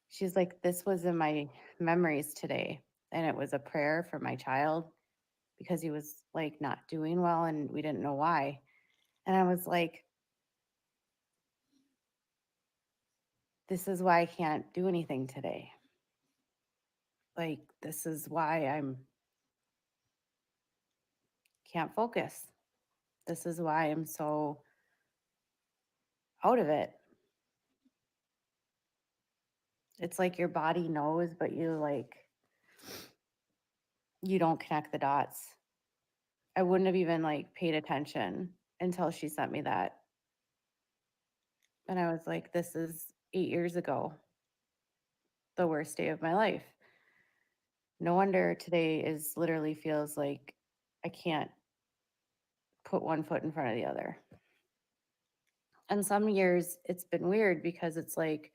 she's like, this was in my memories today. And it was a prayer for my child because he was like not doing well and we didn't know why. And I was like, this is why I can't do anything today. Like, this is why I'm can't focus. This is why I'm so out of it. It's like your body knows, but you don't connect the dots. I wouldn't have even like paid attention until she sent me that. And I was like, this is 8 years ago, the worst day of my life. No wonder today is literally feels like I can't put one foot in front of the other. And some years it's been weird because it's like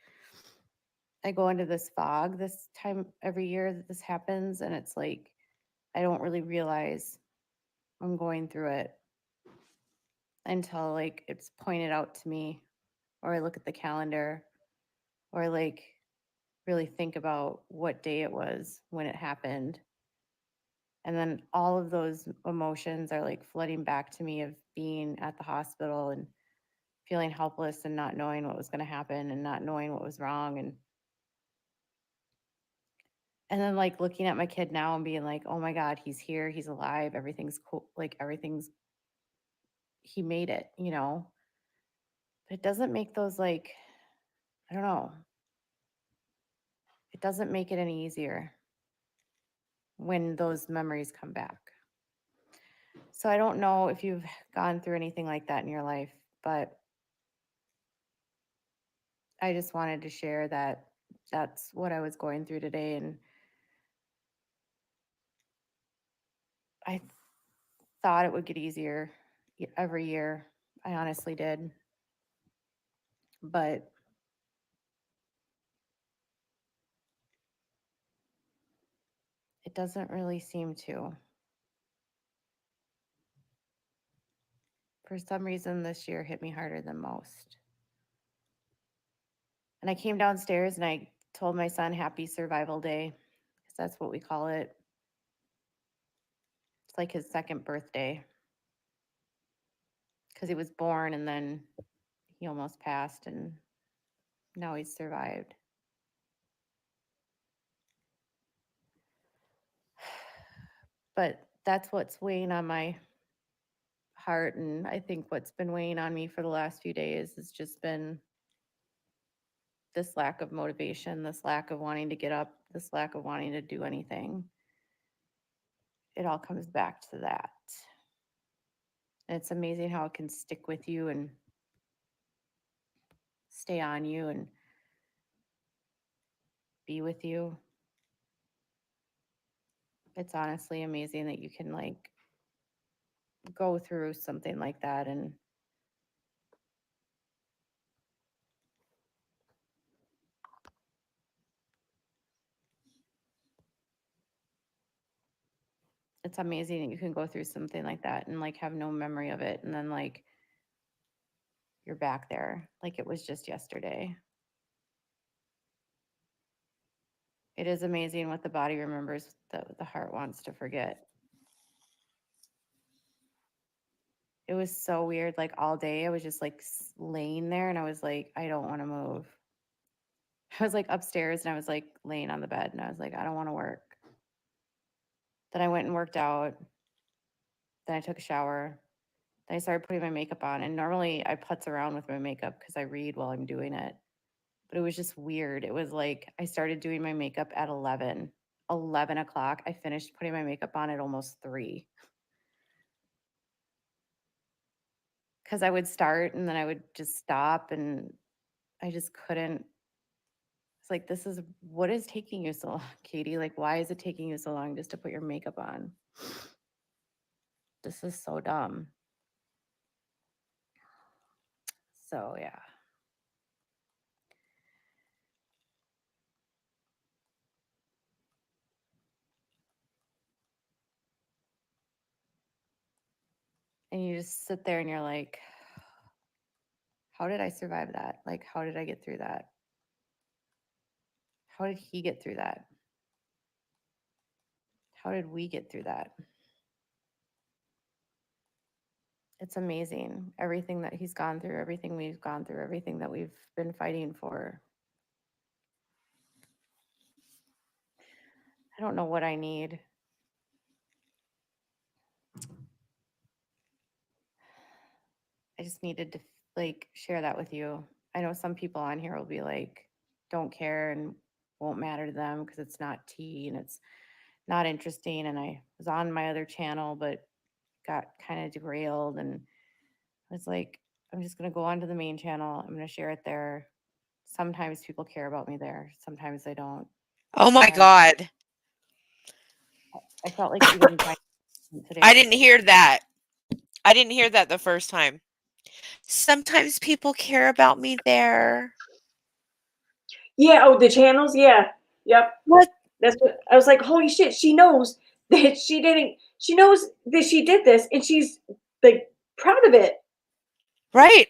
I go into this fog this time every year that this happens, and it's like I don't really realize I'm going through it until like it's pointed out to me, or I look at the calendar, or like really think about what day it was when it happened. And then all of those emotions are like flooding back to me of being at the hospital and feeling helpless and not knowing what was going to happen and not knowing what was wrong. And then like looking at my kid now and being like, oh my God, he's here, he's alive, everything's cool, like he made it, you know? But it doesn't make those like, I don't know, it doesn't make it any easier when those memories come back. So I don't know if you've gone through anything like that in your life, but I just wanted to share that that's what I was going through today. And I thought it would get easier every year. I honestly did. But it doesn't really seem to. For some reason, this year hit me harder than most. And I came downstairs and I told my son happy survival day, because that's what we call it. It's like his second birthday, because he was born and then he almost passed and now he's survived. But that's what's weighing on my heart. And I think what's been weighing on me for the last few days has just been this lack of motivation, this lack of wanting to get up, this lack of wanting to do anything. It all comes back to that. And it's amazing how it can stick with you and stay on you and be with you. It's honestly amazing that you can like go through something like that. And it's amazing that you can go through something like that and like have no memory of it. And then like you're back there like it was just yesterday. It is amazing what the body remembers that the heart wants to forget. It was so weird. Like all day, I was just like laying there and I was like, I don't want to move. I was like upstairs and I was like laying on the bed and I was like, I don't want to work. Then I went and worked out. Then I took a shower. Then I started putting my makeup on. And normally I putz around with my makeup because I read while I'm doing it. But it was just weird. It was like I started doing my makeup at 11 o'clock. I finished putting my makeup on at almost 3. Because I would start and then I would just stop and I just couldn't. It's like, what is taking you so long, Katie? Like, why is it taking you so long just to put your makeup on? This is so dumb. So, yeah. And you just sit there and you're like, how did I survive that? Like, how did I get through that? How did he get through that? How did we get through that? It's amazing. Everything that he's gone through, everything we've gone through, everything that we've been fighting for. I don't know what I need. I just needed to like share that with you. I know some people on here will be like, don't care and won't matter to them because it's not tea and it's not interesting. And I was on my other channel, but got kind of derailed and I was like, I'm just going to go onto the main channel. I'm going to share it there. Sometimes people care about me there. Sometimes they don't. Oh my And God. I felt like even today. I didn't hear that. I didn't hear that the first time. Sometimes people care about me there. Yeah. Oh, the channels. Yeah. Yep. What? That's what I was like. Holy shit! She knows that she didn't. She knows that she did this, and she's like proud of it. Right.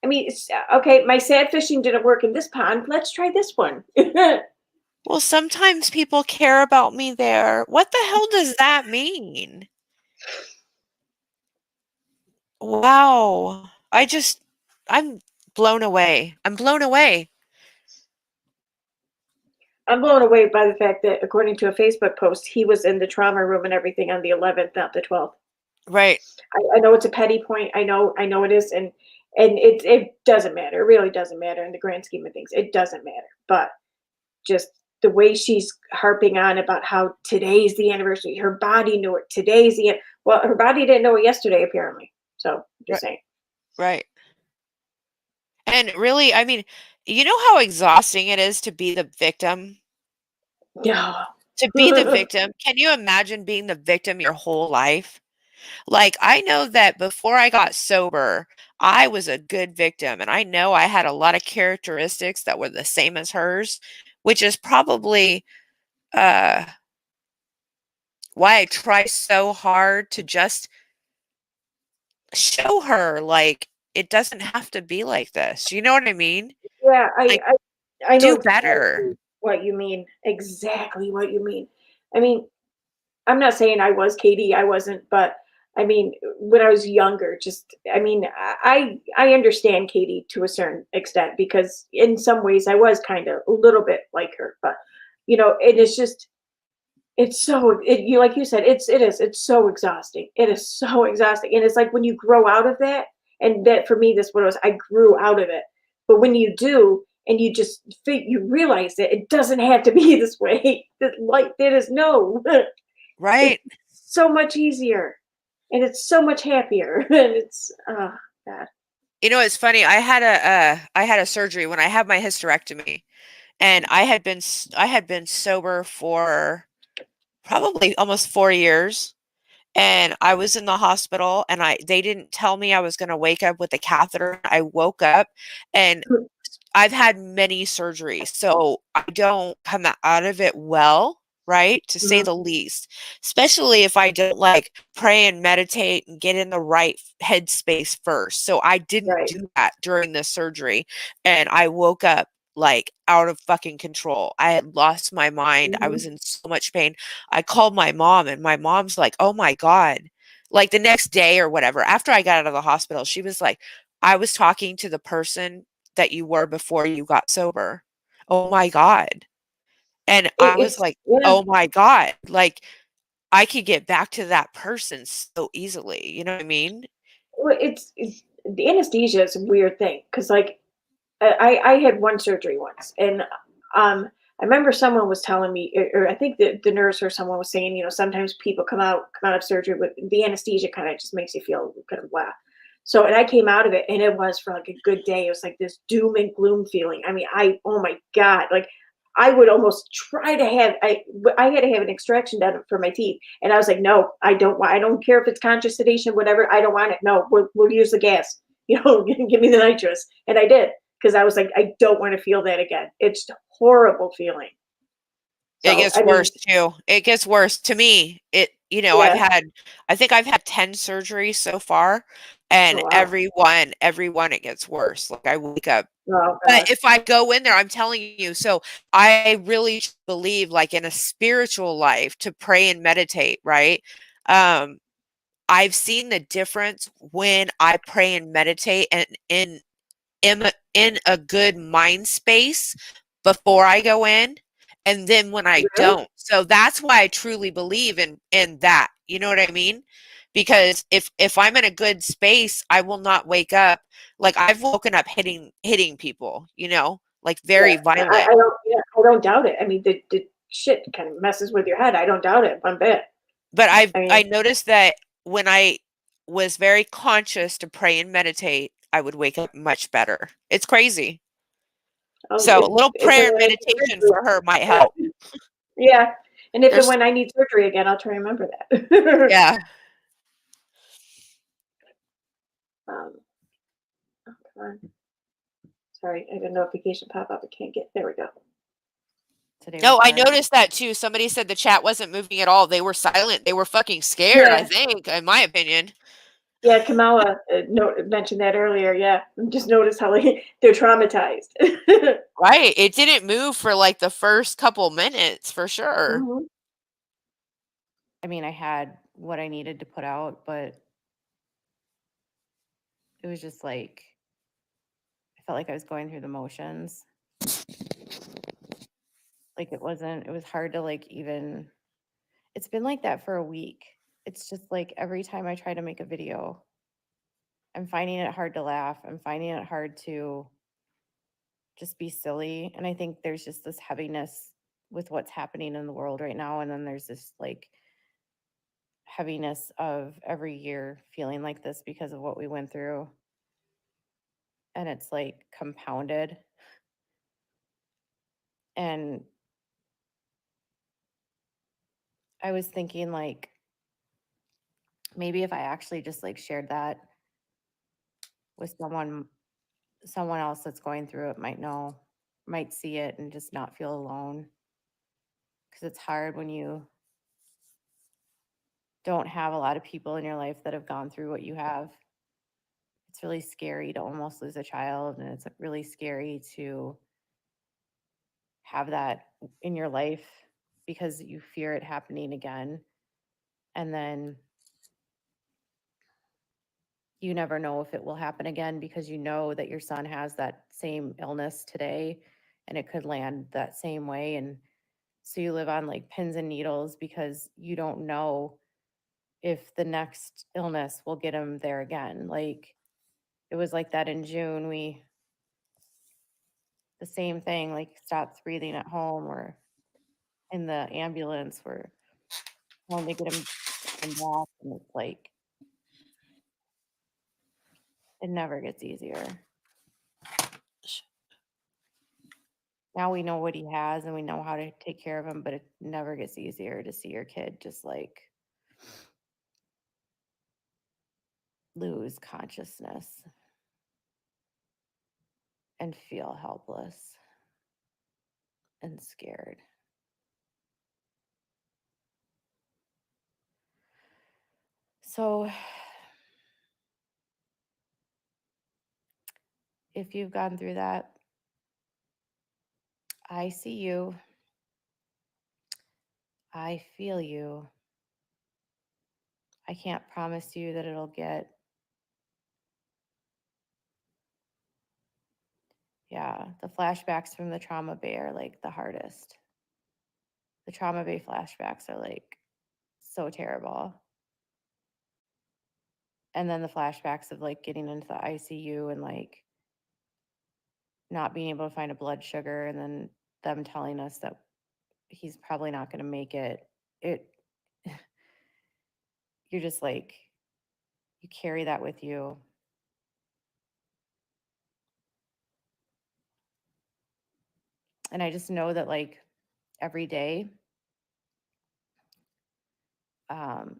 I mean, it's, okay. My sad fishing didn't work in this pond. Let's try this one. Well, sometimes people care about me there. What the hell does that mean? Wow. I'm blown away. I'm blown away. I'm blown away by the fact that, according to a Facebook post, he was in the trauma room and everything on the 11th, not the 12th. Right. I know it's a petty point. I know it is, and it doesn't matter. It really doesn't matter in the grand scheme of things. It doesn't matter. But just the way she's harping on about how today's the anniversary. Her body knew it. Today's the well, her body didn't know it yesterday, apparently. So just Right. saying. Right. And really, I mean, you know how exhausting it is to be the victim? No. To be the victim. Can you imagine being the victim your whole life? Like, I know that before I got sober, I was a good victim, and I know I had a lot of characteristics that were the same as hers, which is probably uh why I try so hard to just show her like it doesn't have to be like this. You know what I mean? Yeah, Like, I know do better. exactly what you mean. Exactly what you mean. I mean, I'm not saying I was Katie, I wasn't, but I mean, when I was younger, just I mean, I understand Katie to a certain extent because in some ways I was kind of a little bit like her, but it is just it's so you like you said, it's so exhausting. It is so exhausting. And it's like when you grow out of that, and that for me, this what it was, I grew out of it. But when you do, and you just you realize that it doesn't have to be this way. That like there is no it's Right. so much easier and it's so much happier. And it's oh god. You know, it's funny. I had a surgery when I had my hysterectomy, and I had been sober for probably almost 4 years, and I was in the hospital, and I they didn't tell me I was gonna wake up with a catheter. I woke up, and I've had many surgeries, so I don't come out of it well, right? To say Mhm. the least, especially if I don't like pray and meditate and get in the right headspace first. So I didn't Right. do that during the surgery, and I woke up like out of fucking control. I had lost my mind. I Mhm. was in so much pain. I called my mom, and my mom's like, "Oh my God." Like the next day or whatever, after I got out of the hospital, she was like, I was talking to the person that you were before you got sober. Oh my God. And I was It's like, yeah. "Oh my God." Like, I could get back to that person so easily, you know what I mean? Well, the anesthesia is a weird thing because like I had one surgery once, and I remember someone was telling me, or I think the nurse or someone was saying, sometimes people come out of surgery with the anesthesia, kind of just makes you feel kind of blah. So, and I came out of it, and it was for like a good day. It was like this doom and gloom feeling. I mean, oh my god, like I would almost try to have I had to have an extraction done for my teeth, and I was like, no, I don't want. I don't care if it's conscious sedation, whatever. I don't want it. No, we'll use the gas. Give me the nitrous, and I did because I was like, I don't want to feel that again. It's a horrible feeling. It So, gets I mean, worse too. It gets worse. To me, yeah. I think I've had 10 surgeries so far, Oh and wow. every one it gets worse. Like I wake up. Oh But gosh. if I go in there, I'm telling you, so I really believe like in a spiritual life to pray and meditate, right? Um, I've seen the difference when I pray and meditate and in a good mind space before I go in, and then when I Really? don't. So that's why I truly believe in that. You know what I mean? Because if I'm in a good space, I will not wake up like I've woken up hitting people, like Yeah. very violent. I don't. Yeah. I don't doubt it. I mean, the shit kind of messes with your head. I don't doubt it one bit. But I I mean, noticed that when I was very conscious to pray and meditate, I would wake up much better. It's crazy. oh, So a if little if and prayer and when I need meditation surgery, for her might yeah. help. Yeah. And if and There's when I need surgery again, I'll try to remember that. yeah. um, oh, come on. Sorry, I had a notification pop up. I can't get. There we go. Today was No, I hard. noticed that too. Somebody said the chat wasn't moving at all. They were silent. They were fucking scared, I Yeah. think, in my opinion. Yeah, Kamala mentioned that earlier. Yeah, just notice how they're traumatized. Right, it didn't move for, like, the first couple minutes, for sure. Mhm. I mean, I had what I needed to put out, but it was just like I felt like I was going through the motions. Like it was hard to like even it's been like that for a week. It's just like every time I try to make a video, I'm finding it hard to laugh. I'm finding it hard to just be silly. And I think there's just this heaviness with what's happening in the world right now. And then there's this like heaviness of every year feeling like this because of what we went through. And it's like compounded. And I was thinking like maybe if I actually just like shared that with someone else that's going through it might see it and just not feel alone because it's hard when you don't have a lot of people in your life that have gone through what you have. It's really scary to almost lose a child, and it's like really scary to have that in your life because you fear it happening again. And then you never know if it will happen again because you know that your son has that same illness today and it could land that same way. And so you live on like pins and needles because you don't know if the next illness will get him there again. Like it was like that in June. The same thing, like stopped breathing at home or in the ambulance, we're trying to get him back. And it's like, it never gets easier. Now we know what he has and we know how to take care of him, but it never gets easier to see your kid just like lose consciousness and feel helpless and scared. So if you've gone through that, I see you. I feel you. I can't promise you that it'll get, yeah, the flashbacks from the trauma bay are like the hardest. The trauma bay flashbacks are like so terrible. And then the flashbacks of like getting into the ICU and like not being able to find a blood sugar and then them telling us that he's probably not going to make it. It, you're just like, you carry that with you. And I just know that like every day, um,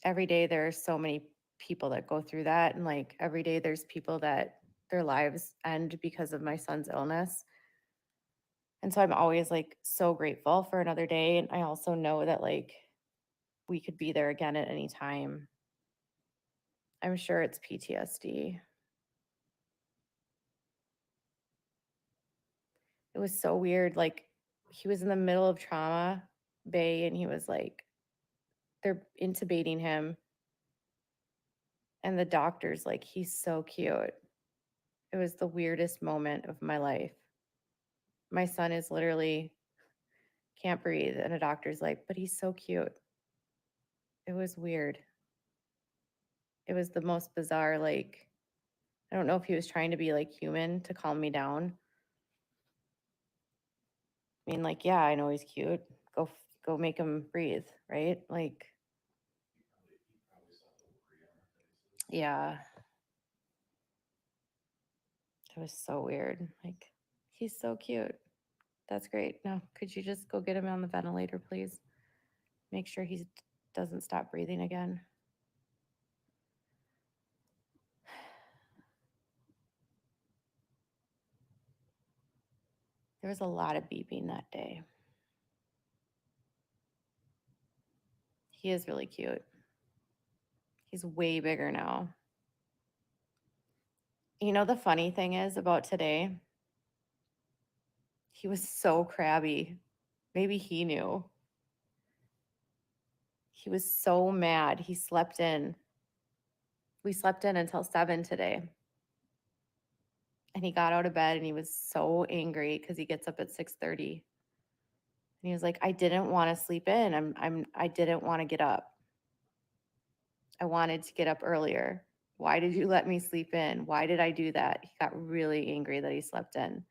every day there are so many people that go through that. And like every day there's people that their lives end because of my son's illness. And so I'm always like so grateful for another day. And I also know that like we could be there again at any time. I'm sure it's PTSD. It was so weird. Like he was in the middle of trauma bay and he was like, they're intubating him. And the doctor's like, he's so cute. It was the weirdest moment of my life. My son is literally can't breathe. And a doctor's like, but he's so cute. It was weird. It was the most bizarre, like, I don't know if he was trying to be like human to calm me down. I mean, like, yeah, I know he's cute. Go make him breathe, right? Like, yeah, it was so weird. Like, he's so cute. That's great. Now, could you just go get him on the ventilator, please? Make sure he doesn't stop breathing again. There was a lot of beeping that day. He is really cute. He's way bigger now. You know, the funny thing is about today, he was so crabby. Maybe he knew. He was so mad. He slept in. We slept in until 7 today. And he got out of bed and he was so angry because he gets up at 6:30. And he was like, I didn't want to sleep in. I didn't want to get up. I wanted to get up earlier. Why did you let me sleep in? Why did I do that? He got really angry that he slept in.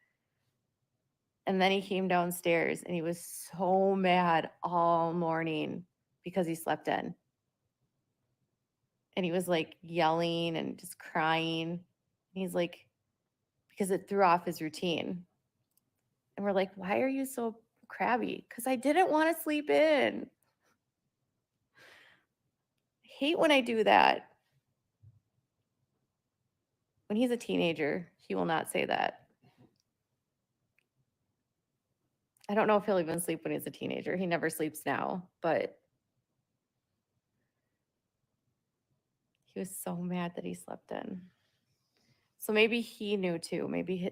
And then he came downstairs and he was so mad all morning because he slept in. And he was like yelling and just crying. And he's like, because it threw off his routine. And we're like, why are you so crabby? Because I didn't want to sleep in. I hate when I do that. When he's a teenager, he will not say that. I don't know if he'll even sleep when he's a teenager. He never sleeps now, but he was so mad that he slept in. So maybe he knew too. Maybe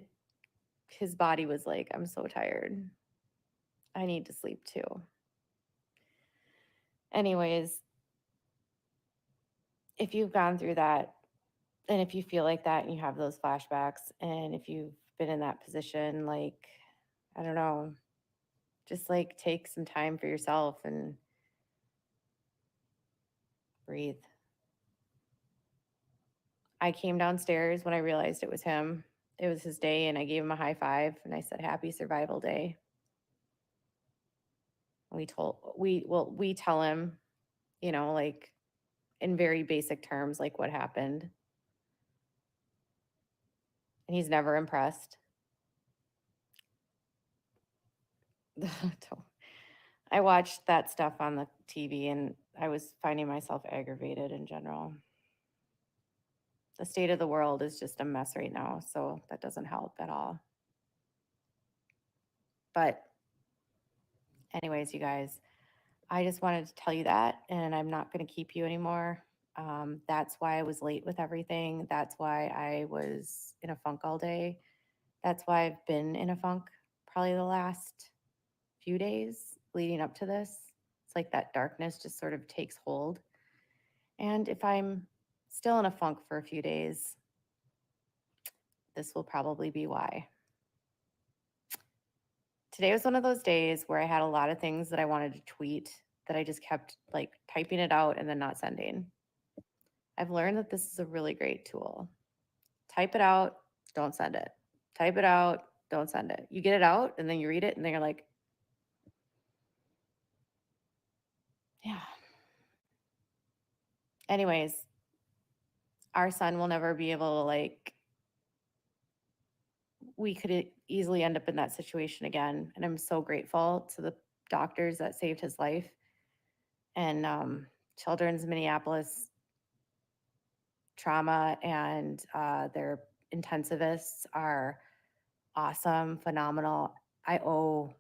his body was like, I'm so tired. I need to sleep too. Anyways, if you've gone through that, and if you feel like that and you have those flashbacks, and if you've been in that position, like, I don't know, just like take some time for yourself and breathe. I came downstairs when I realized it was him. It was his day, and I gave him a high five and I said, Happy Survival Day. We tell him, you know, like in very basic terms, like what happened. And he's never impressed. I watched that stuff on the TV and I was finding myself aggravated in general. The state of the world is just a mess right now, so that doesn't help at all. But anyways, you guys, I just wanted to tell you that, and I'm not going to keep you anymore. That's why I was late with everything. That's why I was in a funk all day. That's why I've been in a funk probably the last few days leading up to this. It's like that darkness just sort of takes hold. And if I'm still in a funk for a few days, this will probably be why. Today was one of those days where I had a lot of things that I wanted to tweet that I just kept like typing it out and then not sending. I've learned that this is a really great tool. Type it out, don't send it. Type it out, don't send it. You get it out and then you read it and then you're like, yeah. Anyways, our son will never be able to like, we could easily end up in that situation again. And I'm so grateful to the doctors that saved his life. And Children's Minneapolis Trauma and their intensivists are awesome, phenomenal. I owe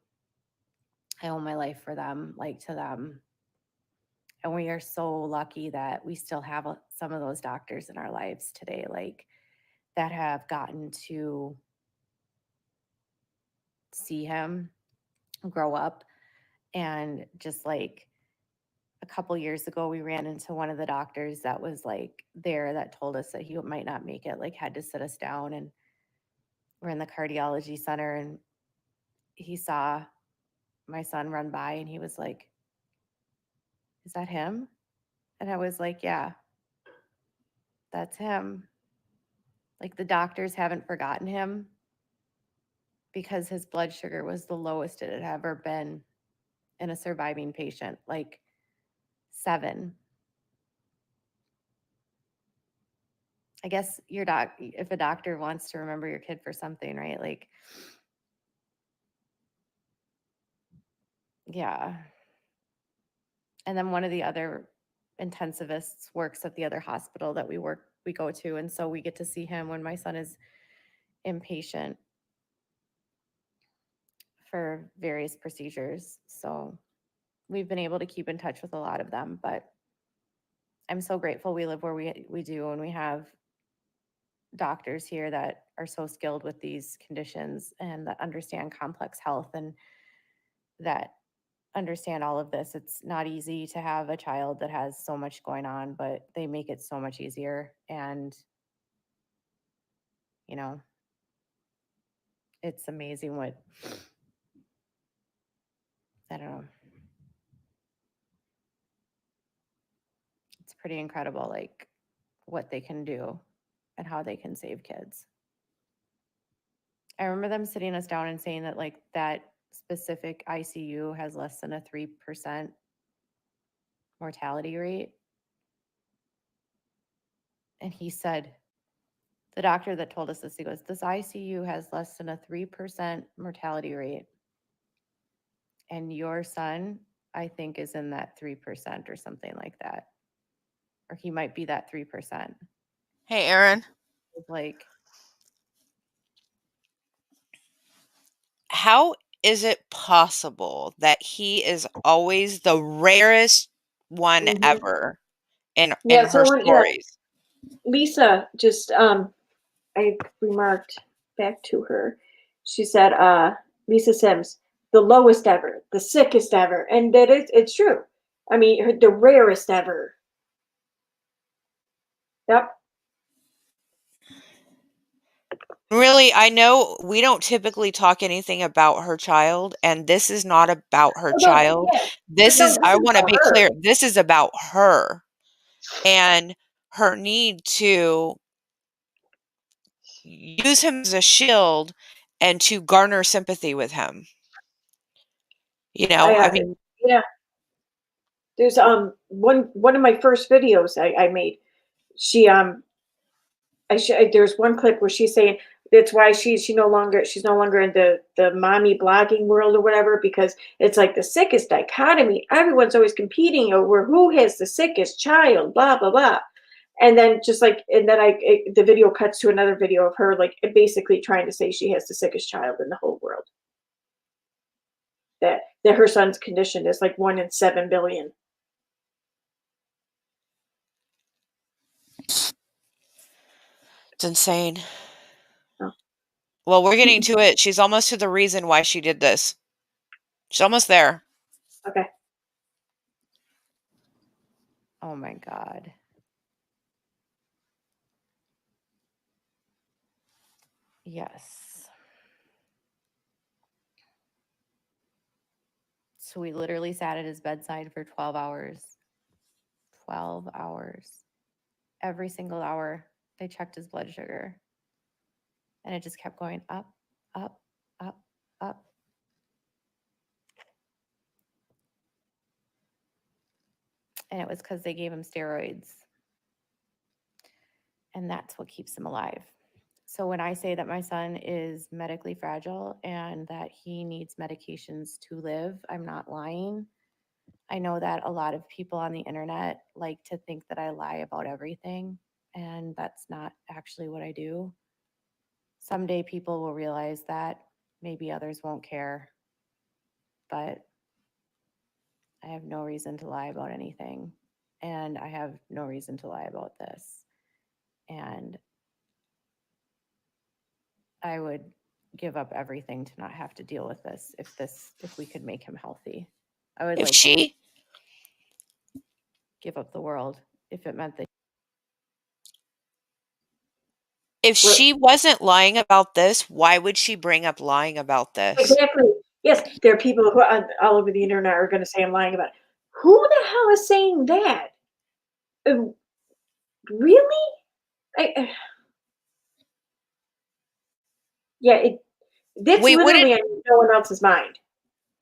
my life for them, like to them. And we are so lucky that we still have some of those doctors in our lives today, like that have gotten to see him grow up. And just like a couple years ago, we ran into one of the doctors that was like there that told us that he might not make it, like had to sit us down. And we're in the cardiology center and he saw my son run by and he was like, is that him? And I was like, yeah, that's him. Like the doctors haven't forgotten him because his blood sugar was the lowest it had ever been in a surviving patient, like 7. I guess if a doctor wants to remember your kid for something, right? Like, yeah. And then one of the other intensivists works at the other hospital that we go to. And so we get to see him when my son is inpatient for various procedures. So we've been able to keep in touch with a lot of them, but I'm so grateful we live where we do, and we have doctors here that are so skilled with these conditions and that understand complex health and that understand all of this. It's not easy to have a child that has so much going on, but they make it so much easier. And, you know, it's amazing what, I don't know. It's pretty incredible, like what they can do and how they can save kids. I remember them sitting us down and saying that like that specific ICU has less than a 3% mortality rate. And he said, the doctor that told us this, he goes, this ICU has less than a 3% mortality rate. And your son, I think, is in that 3% or something like that. Or he might be that 3%. Hey, Erin. It's like, how is it possible that he is always the rarest one ever in Yeah, her someone, yeah, stories? Lisa just I remarked back to her. She said, Lisa Sims, the lowest ever, the sickest ever. And that is, it's true. I mean, the rarest ever. Yep. Really, I know we don't typically talk anything about her child, and this is not about her Oh, no, child. yeah. This No, is, this I is want to about be her. clear, this is about her and her need to use him as a shield and to garner sympathy with him. You know, I mean, Yeah. There's one of my first videos I made. She there's one clip where she's saying that's why she's no longer in the mommy blogging world or whatever, because it's like the sickest dichotomy. Everyone's always competing over who has the sickest child, blah blah blah. And then the video cuts to another video of her like basically trying to say she has the sickest child in the whole world. That her son's condition is like 1 in 7 billion. it's insane. Oh. Well, we're getting to it. She's almost to the reason why she did this. She's almost there. Okay. oh my God. Yes. So we literally sat at his bedside for 12 hours. 12 hours. Every single hour, they checked his blood sugar. And it just kept going up, up, up, up. And it was because they gave him steroids. And that's what keeps him alive. So when I say that my son is medically fragile and that he needs medications to live, I'm not lying. I know that a lot of people on the internet like to think that I lie about everything, and that's not actually what I do. Someday people will realize that, maybe others won't care, but I have no reason to lie about anything, and I have no reason to lie about this. And I would give up everything to not have to deal with this if we could make him healthy. I would If she give up the world if it meant that. if she wasn't lying about this, why would she bring up lying about this? Exactly. Yes, there are people who all over the internet are going to say I'm lying about it. Who the hell is saying that? Really? I, yeah, that's We wouldn't literally on no one else's mind.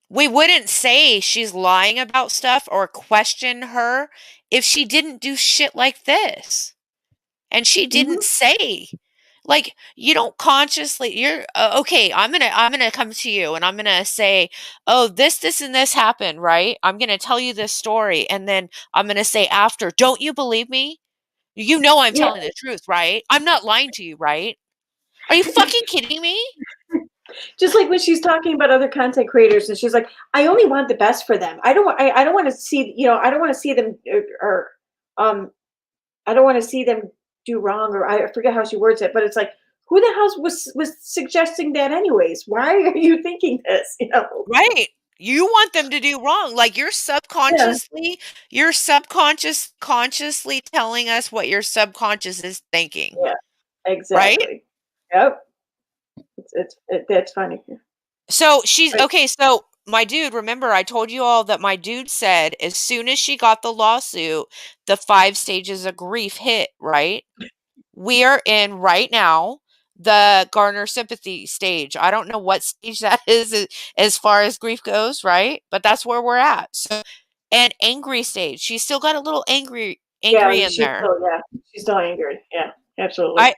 we wouldn't say she's lying about stuff or question her if she didn't do shit like this. And she didn't say. Like, you don't consciously, you're okay, I'm going to come to you and I'm going to say, "Oh, this and this happened, right? I'm going to tell you this story." And then I'm going to say after, "Don't you believe me? You know I'm Yeah, telling the truth, right? I'm not lying to you, right? Are you fucking kidding me?" Just like when she's talking about other content creators, and she's like, "I only want the best for them. I don't want to see, I don't want to see them, or um, I don't want to see them do wrong, or I forget how she words it, but it's like, who the hell was suggesting that anyways? Why are you thinking this? Right. You want them to do wrong. Like Yeah, you're consciously telling us what your subconscious is thinking, yeah, right? exactly. Yep, that's funny. So she's Right. okay. So my dude, remember I told you all that my dude said as soon as she got the lawsuit, the 5 stages of grief hit, right? We are in right now the garner sympathy stage. I don't know what stage that is as far as grief goes, right? But that's where we're at. So, and angry stage. She's still got a little angry Yeah, in there. she's still angry. Yeah, absolutely. I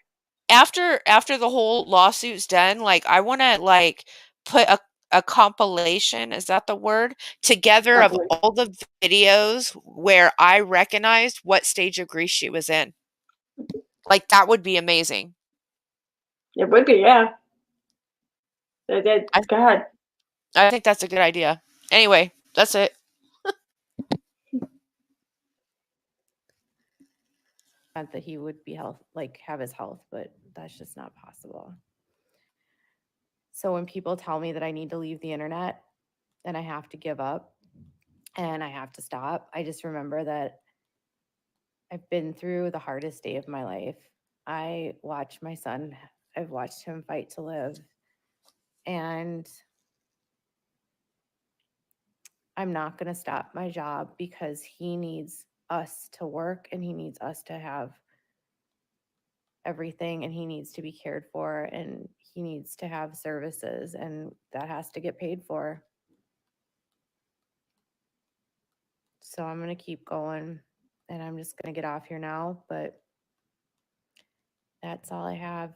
after the whole lawsuit's done, like I want to like put a compilation, is that the word? Together of Probably. all the videos where I recognized what stage of grief she was in. Like that would be amazing. It would be, yeah. I God. I think that's a good idea. Anyway, that's it. Not that he would be have his health, but that's just not possible. So when people tell me that I need to leave the internet and I have to give up and I have to stop, I just remember that I've been through the hardest day of my life. I watched my son, I've watched him fight to live. And I'm not going to stop my job because he needs us to work and he needs us to have everything and he needs to be cared for and he needs to have services and that has to get paid for. So I'm going to keep going and I'm just going to get off here now, but that's all I have.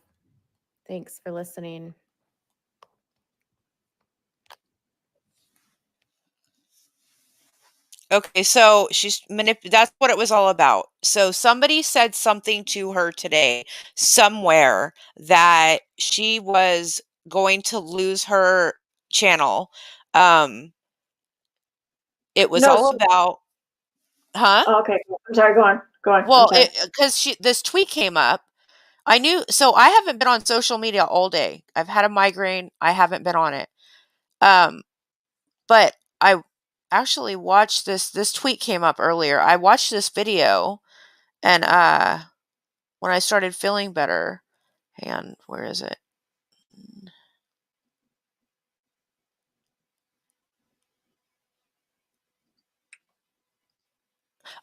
Thanks for listening. Okay, so that's what it was all about. So somebody said something to her today somewhere that she was going to lose her channel. Um it was No, all so, about huh? oh, okay. I'm sorry. Go on. Go on. I'm Well, sorry. cuz she this tweet came up. I knew so I haven't been on social media all day. I've had a migraine. I haven't been on it. Um But I actually watched this tweet came up earlier. I watched this video and when I started feeling better, hang on, where is it?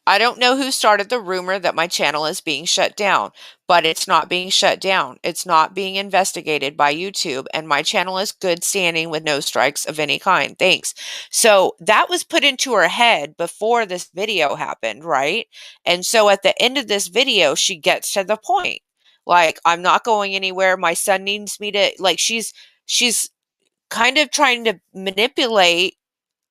I don't know who started the rumor that my channel is being shut down, but it's not being shut down. It's not being investigated by YouTube, and my channel is good standing with no strikes of any kind. Thanks. So that was put into her head before this video happened, right? And so at the end of this video, she gets to the point. Like, I'm not going anywhere. My son needs me to like she's kind of trying to manipulate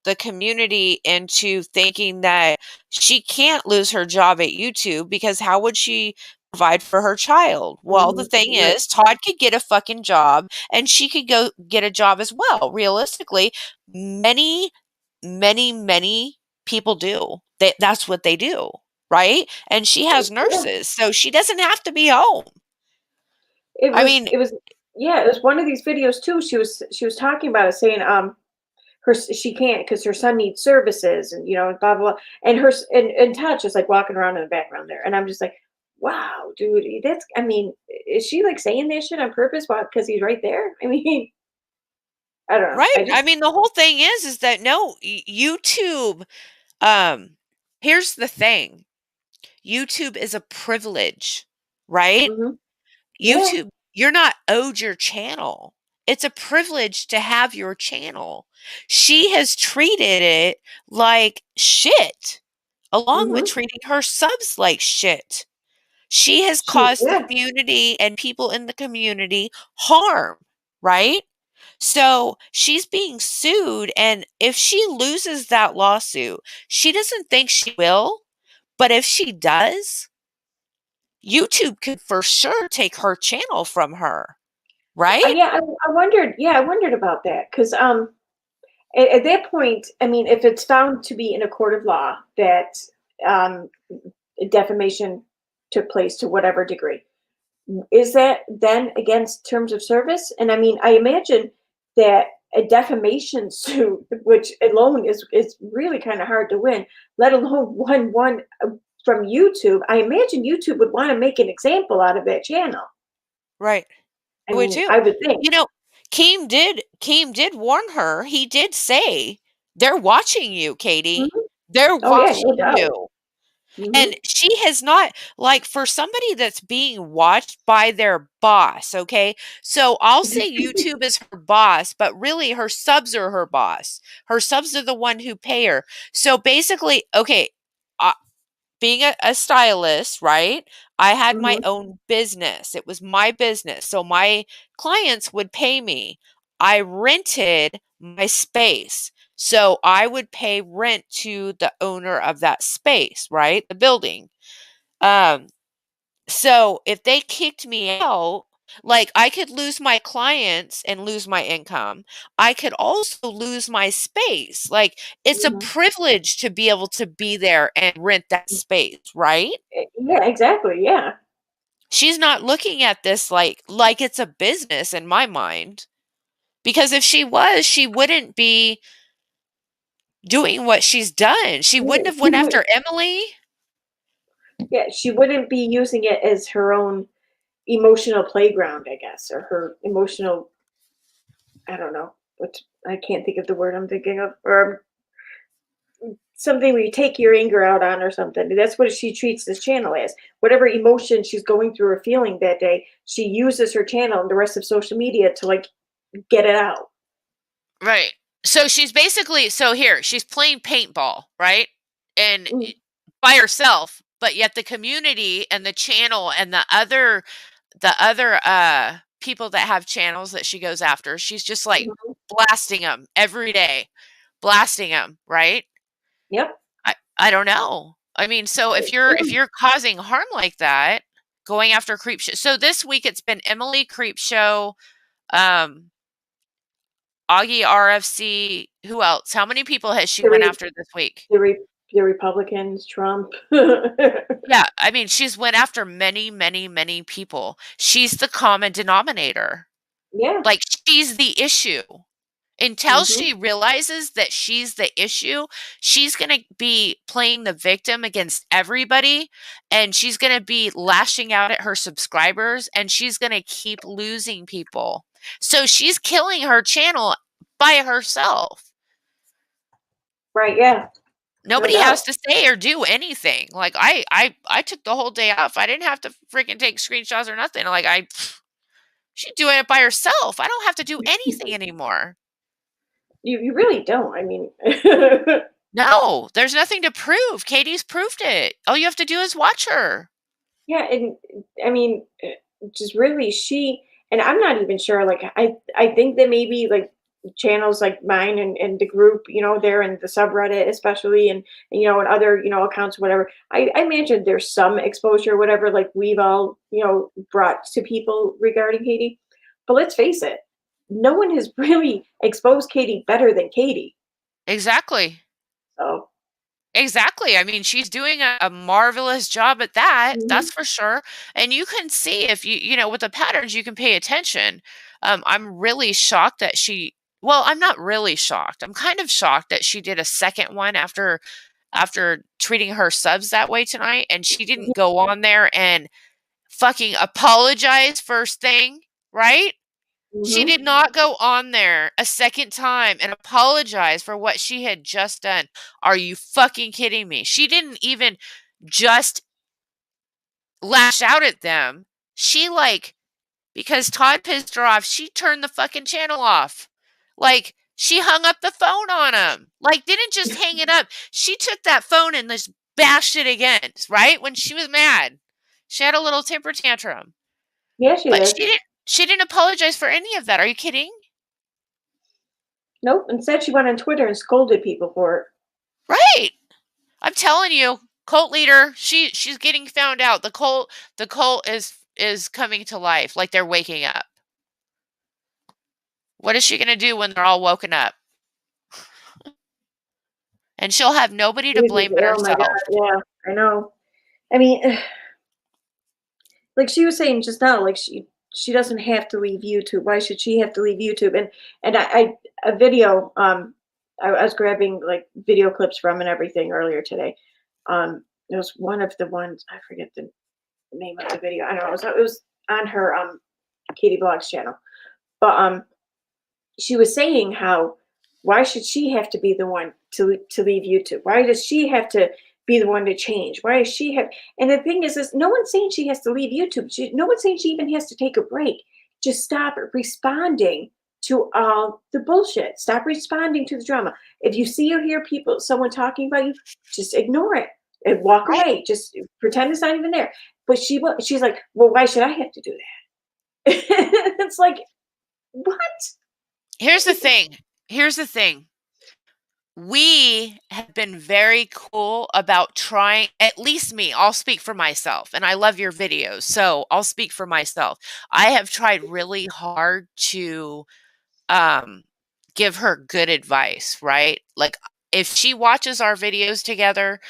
the community into thinking that she can't lose her job at YouTube because how would she provide for her child? Well, the Mhm. thing Right. is, Todd could get a fucking job and she could go get a job as well. Realistically, many, many people do. That's what they do, right? And she has Yeah. nurses, so she doesn't have to be home. It I was mean, it was yeah, it was one of these videos too. She was talking about it, saying she can't because her son needs services, and blah blah blah. And and Todd's just like walking around in the background there, and I'm just like, wow, dude, that's, I mean, is she like saying that shit on purpose? Because he's right there. I mean, I don't know. right. I mean, the whole thing is that no, YouTube, um, here's the thing. YouTube is a privilege, right? Mhm. Yeah. YouTube, you're not owed your channel. It's a privilege to have your channel. She has treated it like shit, along with Mhm. treating her subs like shit. She has caused the Yeah. community and people in the community harm, right? So she's being sued. And if she loses that lawsuit, she doesn't think she will. But if she does, YouTube could for sure take her channel from her, right? Yeah, I wondered. Yeah, I wondered about that because at that point, I mean, if it's found to be in a court of law that um, defamation took place to whatever degree, is that then against terms of service? And I mean, I imagine that a defamation suit, which alone is really kind of hard to win, let alone one from YouTube. I imagine YouTube would want to make an example out of that channel. Right. I I would mean, too. I would think. You know, Keem did warn her. He did say, "They're watching you, Katie. Mhm. They're Oh yeah, no watching doubt. you." Hmm. And she has not, like, for somebody that's being watched by their boss, okay? So I'll say YouTube is her boss, but really her subs are her boss. Her subs are the one who pay her. So basically, okay, uh, being a stylist, right? I had my Hmm. own business. It was my business. So my clients would pay me. I rented my space. So I would pay rent to the owner of that space, right? The building. Um, so if they kicked me out, like I could lose my clients and lose my income. I could also lose my space. Like it's a Hmm. privilege to be able to be there and rent that space, right? Yeah, exactly. Yeah. She's not looking at this like it's a business in my mind. Because if she was, she wouldn't be doing what she's done. She Yeah, wouldn't have she went would. after Emily. Yeah, she wouldn't be using it as her own emotional playground, I guess, or her emotional. I don't know. What I can't think of the word I'm thinking of, or something where you take your anger out on or something. That's what she treats this channel as. Whatever emotion she's going through or feeling that day, she uses her channel and the rest of social media to like get it out. Right. So she's basically so here, she's playing paintball, right? And Mm, by herself, but yet the community and the channel and the other people that have channels that she goes after, she's just like mhm. blasting them every day. Blasting them, right? Yep. I don't know. I mean, so if you're causing harm like that, going after creep show. So this week it's been Emily Creep Show, um Augie RFC, who else? How many people has she The, went re- after this week? the Republicans, Trump. Yeah, I mean, she's went after many, many, many people. She's the common denominator. Yeah. Like, she's the issue. Until Hmm. she realizes that she's the issue, she's gonna be playing the victim against everybody, and she's gonna be lashing out at her subscribers, and she's gonna keep losing people. So she's killing her channel by herself. Right. Yeah. No Nobody has doubt. to say or do anything. Like I took the whole day off. I didn't have to freaking take screenshots or nothing. Like she's doing it by herself. I don't have to do anything anymore. You really don't. I mean, No, there's nothing to prove. Katie's proved it. All you have to do is watch her. yeah, and I mean, just really she and I'm not even sure. Like, I think that maybe like channels like mine and the group, there in the subreddit, especially, and other accounts, whatever. I imagine there's some exposure, whatever, like we've all brought to people regarding Katie. But let's face it, no one has really exposed Katie better than Katie. Exactly. So. Exactly. I mean, she's doing a marvelous job at that. Mhm. That's for sure. And you can see if with the patterns, you can pay attention. I'm really shocked that well, I'm not really shocked. I'm kind of shocked that she did a second one after treating her subs that way tonight. And she didn't go on there and fucking apologize first thing, right? She Mhm. did not go on there a second time and apologize for what she had just done. Are you fucking kidding me? She didn't even just lash out at them. She because Todd pissed her off, she turned the fucking channel off. Like she hung up the phone on him. Like didn't just hang it up. She took that phone and just bashed it again, right? When she was mad. She had a little temper tantrum. Yeah, she But did. she didn't apologize for any of that. Are you kidding? Nope. Instead, she went on Twitter and scolded people for it. Right. I'm telling you, cult leader, she's getting found out. The cult is coming to life, like they're waking up. What is she gonna do when they're all woken up? And she'll have nobody to Jesus, blame but oh my God, herself. yeah, I know. I mean, like she was saying just now, like she doesn't have to leave YouTube. Why should she have to leave YouTube? And I a video I was grabbing like video clips from and everything earlier today. It was one of the ones I forget the name of the video. I don't know. It was on her Katie Blogs channel. But she was saying how why should she have to be the one to leave YouTube? Why does she have to be the one to change? Why does she have? And the thing is no one's saying she has to leave YouTube. No one's saying she even has to take a break. Just stop responding to all the bullshit. Stop responding to the drama. If you see or hear someone talking about you, just ignore it and walk Right. away. Just pretend it's not even there. But she's like, well, why should I have to do that? It's like, what? Here's the thing. Here's the thing. We have been very cool about trying, at least me, I'll speak for myself, and I love your videos, so I'll speak for myself. I have tried really hard to um give her good advice, right? Like if she watches our videos together,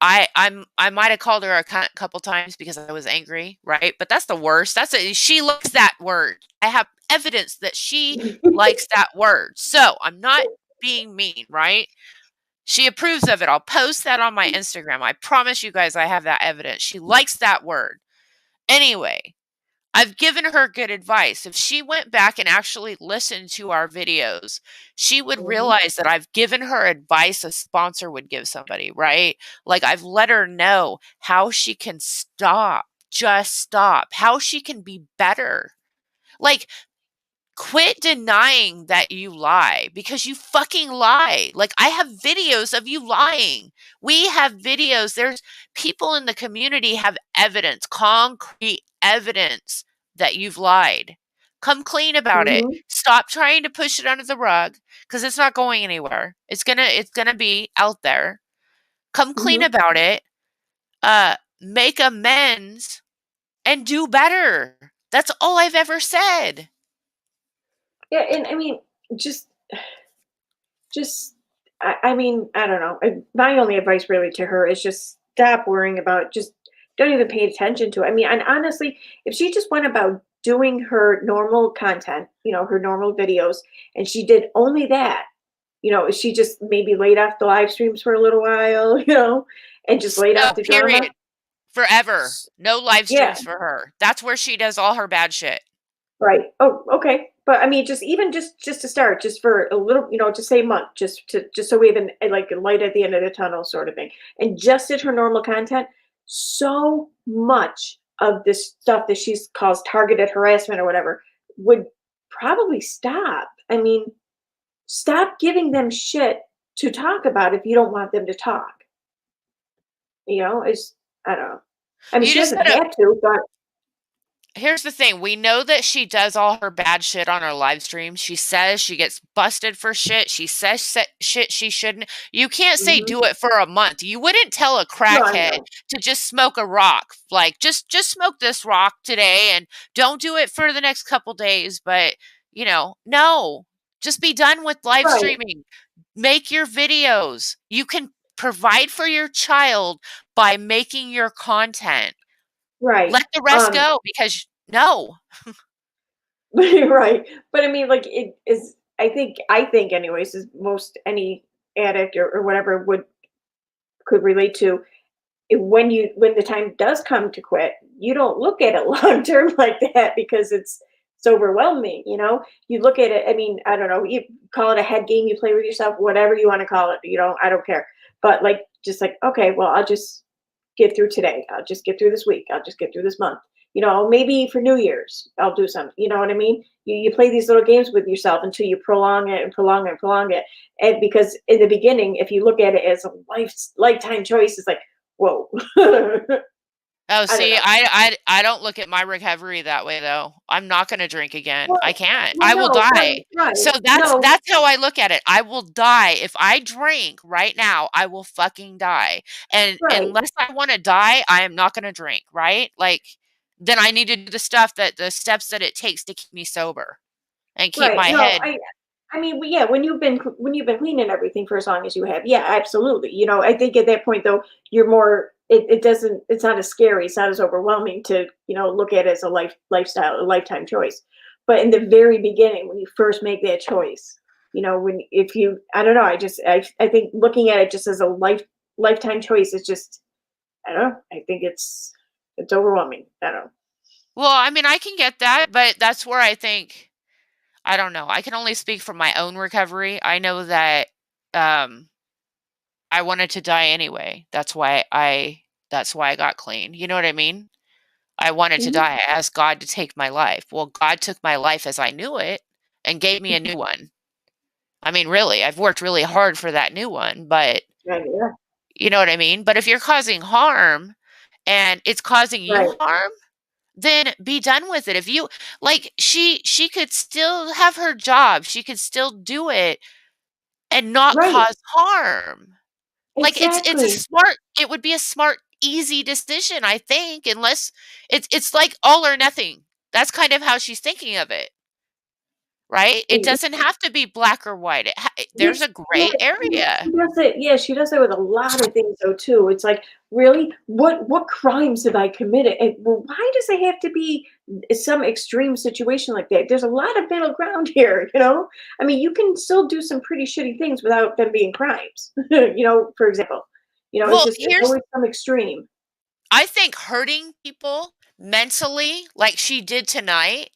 I might have called her a couple times because I was angry, right? But that's the worst. She likes that word. I have evidence that she likes that word. So I'm not being mean, right? She approves of it. I'll post that on my Instagram. I promise you guys I have that evidence. She likes that word. Anyway, I've given her good advice. If she went back and actually listened to our videos, she would Mhm, realize that I've given her advice a sponsor would give somebody, right? Like I've let her know how she can stop, just stop, how she can be better. Like quit denying that you lie because you fucking lie. Like I have videos of you lying. We have videos. There's people in the community have evidence, concrete evidence that you've lied. Come clean about it. mhm, Stop trying to push it under the rug because it's not going anywhere. It's gonna be out there. Come clean mhm. about it. Make amends and do better. That's all I've ever said. Yeah, and I mean, just just I mean, I don't know. My only advice really to her is just stop worrying about just don't even pay attention to it. I mean, and honestly, if she just went about doing her normal content, her normal videos, and she did only that, if she just maybe laid off the live streams for a little while, and just laid No, off the drama. period. Forever. s- No live Yeah, streams for her. That's where she does all her bad shit. right. Oh, okay. But I mean, just to start, just for a little, just say a month, just so we have like a light at the end of the tunnel sort of thing, and just did her normal content. So much of this stuff that she calls targeted harassment or whatever would probably stop. I mean, stop giving them shit to talk about if you don't want them to talk. It's I don't know. I mean, You she just doesn't gotta have to, but Here's the thing, we know that she does all her bad shit on her live stream. She says she gets busted for shit. She says shit she shouldn't. You can't say mhm. do it for a month. You wouldn't tell a No, I crackhead know. to just smoke a rock. Like just smoke this rock today and don't do it for the next couple days, but no. Just be done with live Right, streaming. Make your videos. You can provide for your child by making your content. right. Let the rest go because no. Right. But I mean, like it is I think anyways, is most any addict or whatever would could relate to when the time does come to quit, you don't look at it long term like that because it's overwhelming, You look at it, I mean, I don't know, you call it a head game you play with yourself, whatever you want to call it, I don't care. But like just like, okay, well, I'll just get through today. I'll just get through this week. I'll just get through this month. Maybe for New Year's, I'll do something. You know what I mean? You play these little games with yourself until you prolong it and prolong it and prolong it. And because in the beginning, if you look at it as a lifetime choice, it's like, whoa. I Oh, don't see, know. I don't look at my recovery that way though. I'm not gonna drink again. I Well, can't. well, I will no, die. So right. that's No, that's how I look at it. I will die. If I drink right now, I will fucking die. And right. unless I want to die, I am not gonna drink, right? Like then I need to do the steps that it takes to keep me sober. and keep Right. my No, head. I mean, yeah, when you've been cleaning everything for as long as you have, yeah, absolutely. I think at that point though, you're more. It doesn't. It's not as scary. It's not as overwhelming to look at it as a lifestyle, a lifetime choice. But in the very beginning, when you first make that choice, when if you, I don't know, I think looking at it just as a lifetime choice is just, I don't know. I think it's overwhelming. I don't know. Well, I mean, I can get that, but that's where I think I don't know. I can only speak from my own recovery. I know that um I wanted to die anyway. That's why I got clean. You know what I mean? I wanted to Mhm. die. I asked God to take my life. Well, God took my life as I knew it and gave me a new one. I mean, really, I've worked really hard for that new one, but Yeah, yeah, you know what I mean? But if you're causing harm and it's causing you right, harm, then be done with it. If you like she could still have her job. She could still do it and not right, cause harm. Like it's a exactly. smart it would be a smart easy decision, I think, unless it's like all or nothing. That's kind of how she's thinking of it, right? It doesn't have to be black or white. There's Yes, a yeah, gray she area. does it. Yeah, she does it with a lot of things though too. It's like, really, what crimes have I committed? And well, why does it have to be some extreme situation like that? There's a lot of middle ground here. I mean, you can still do some pretty shitty things without them being crimes. For example. It's Well, just it's always some extreme. I think hurting people mentally, like she did tonight,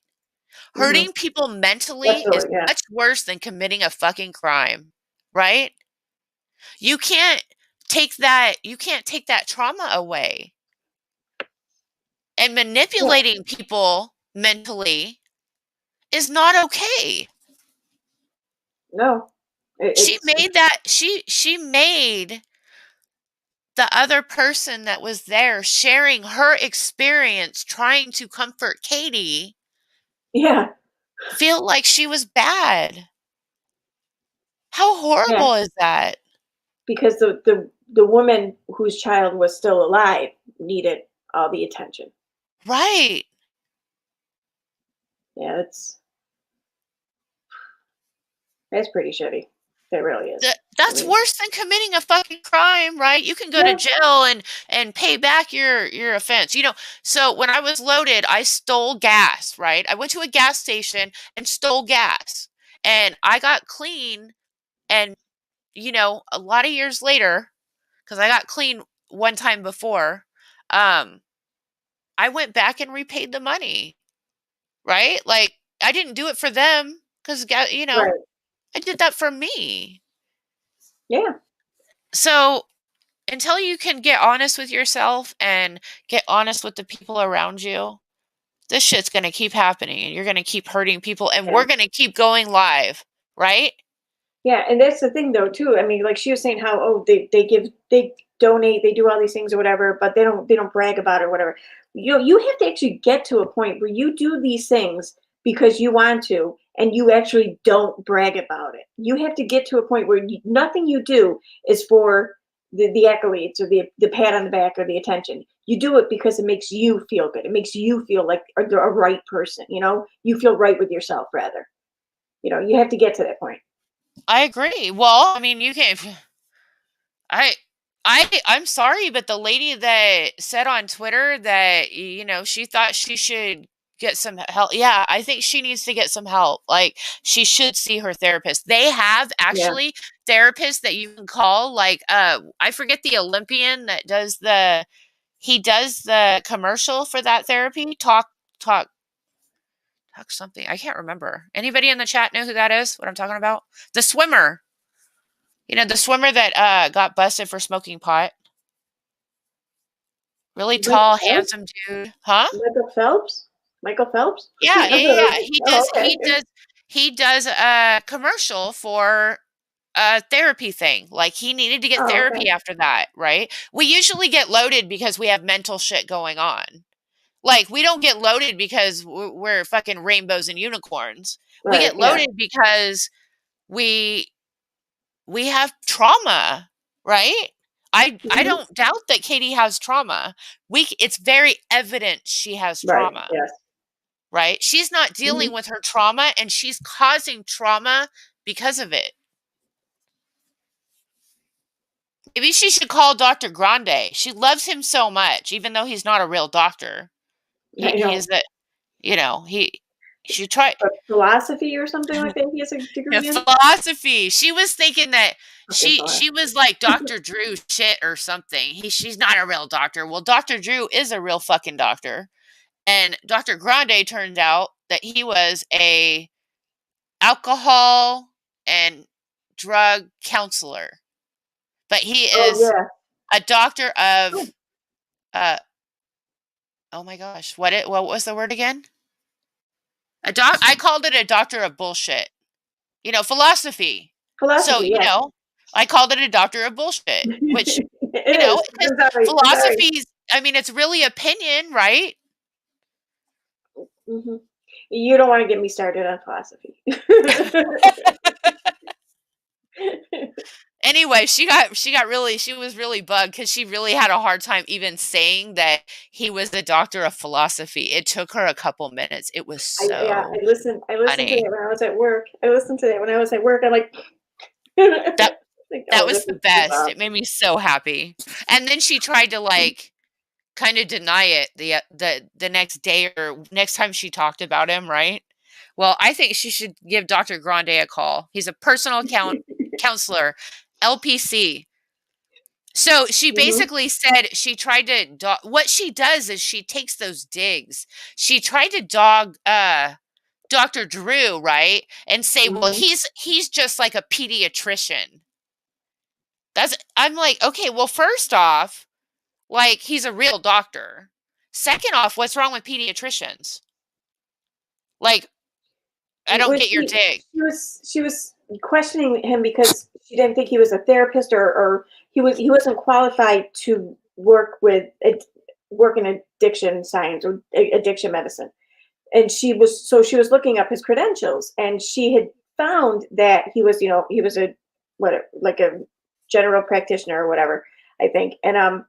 Hmm. hurting people mentally is Absolutely, yeah. much worse than committing a fucking crime, right? You can't take that trauma away. And Yeah. manipulating people mentally is not okay. No. She It's made that she made the other person that was there sharing her experience trying to comfort Katie yeah, feel like she was bad. How yeah. horrible is that? Because the woman whose child was still alive needed all the attention. Right. Yeah, that's pretty shitty. That really is. I That's mean, worse than committing a fucking crime, right? You can go to yeah, jail and pay back your offense. So when I was loaded, I stole gas, right? I went to a gas station and stole gas. And I got clean and a lot of years later, because I got clean one time before, um, I went back and repaid the money, right? Like I didn't do it for them because right. I did that for me. Yeah, So until you can get honest with yourself and get honest with the people around you, this shit's going to keep happening and you're going to keep hurting people and yeah. we're going to keep going live, right? Yeah, and that's the thing though too. I mean, like she was saying how, oh, they donate, they do all these things or whatever, but they don't brag about it or whatever. You have to actually get to a point where you do these things because you want to and you actually don't brag about it. You have to get to a point where nothing you do is for the accolades or the pat on the back or the attention. You do it because it makes you feel good. It makes you feel like a right person. You feel right with yourself rather. You have to get to that point. I agree. Well, I mean, you can I I'm sorry, but the lady that said on Twitter that she thought she should get some help. Yeah, I think she needs to get some help. Like she should see her therapist. They have Yeah. actually therapists that you can call. Like I forget the Olympian that does the commercial for that therapy. Talk talk something. I can't remember. Anybody in the chat know who that is? What I'm talking about? The swimmer. The swimmer that got busted for smoking pot. Really Michael tall, Phelps? handsome dude. Huh? Michael Phelps? Michael Phelps? Yeah, yeah, yeah, yeah. He Oh, does okay. he does he does a commercial for a therapy thing. Like he needed to get Oh, okay. therapy after that, right? We usually get loaded because we have mental shit going on. Like we don't get loaded because we're fucking rainbows and unicorns. We Right, get yeah. loaded because we we have trauma, right? I Mhm. don't doubt that Katie has trauma. It's very evident she has Right, trauma, yes. right? She's not dealing with her trauma, and she's causing trauma because of it. Maybe she should call Dr. Grande. She loves him so much, even though he's not a real doctor. I know. He's a, he should try But philosophy or something like that he has a degree in? philosophy. She was thinking that Okay, she was like Dr. Drew shit or something. She's not a real doctor. Well, Dr. Drew is a real fucking doctor. And Dr. Grande turned out that he was a alcohol and drug counselor. But he Oh, is yeah. a doctor Oh. of oh my gosh, what was the word again? I called it a doctor of bullshit. Philosophy. So, Philosophy, yeah. I called it a doctor of bullshit, which, It is. because I'm sorry. I'm sorry. philosophy's, I mean, it's really opinion, right? Mhm. You don't wanna get me started on philosophy. Anyway, she was really bugged because she really had a hard time even saying that he was the doctor of philosophy. It took her a couple minutes. It was Yeah, so I listened to funny. that when I was at work. I listened to that when I was at work. I'm like, That like, that "Oh, was this the is too best. rough." It made me so happy. And then she tried to kind of deny it the next day or next time she talked about him, right? Well, I think she should give Dr. Grande a call. He's a personal counselor, LPC. So she Mhm, basically said she tried to what she does is she takes those digs. She tried to dog Dr. Drew, right? And say, "Well, mhm. he's just like a pediatrician." I'm like, "Okay, well, first off, like he's a real doctor. Second off, what's wrong with pediatricians? Like, I don't Well, get your dig." she was questioning him because she didn't think he was a therapist or he wasn't qualified to work in addiction science or addiction medicine. And she was looking up his credentials, and she had found that he was a like a general practitioner or whatever, I think. And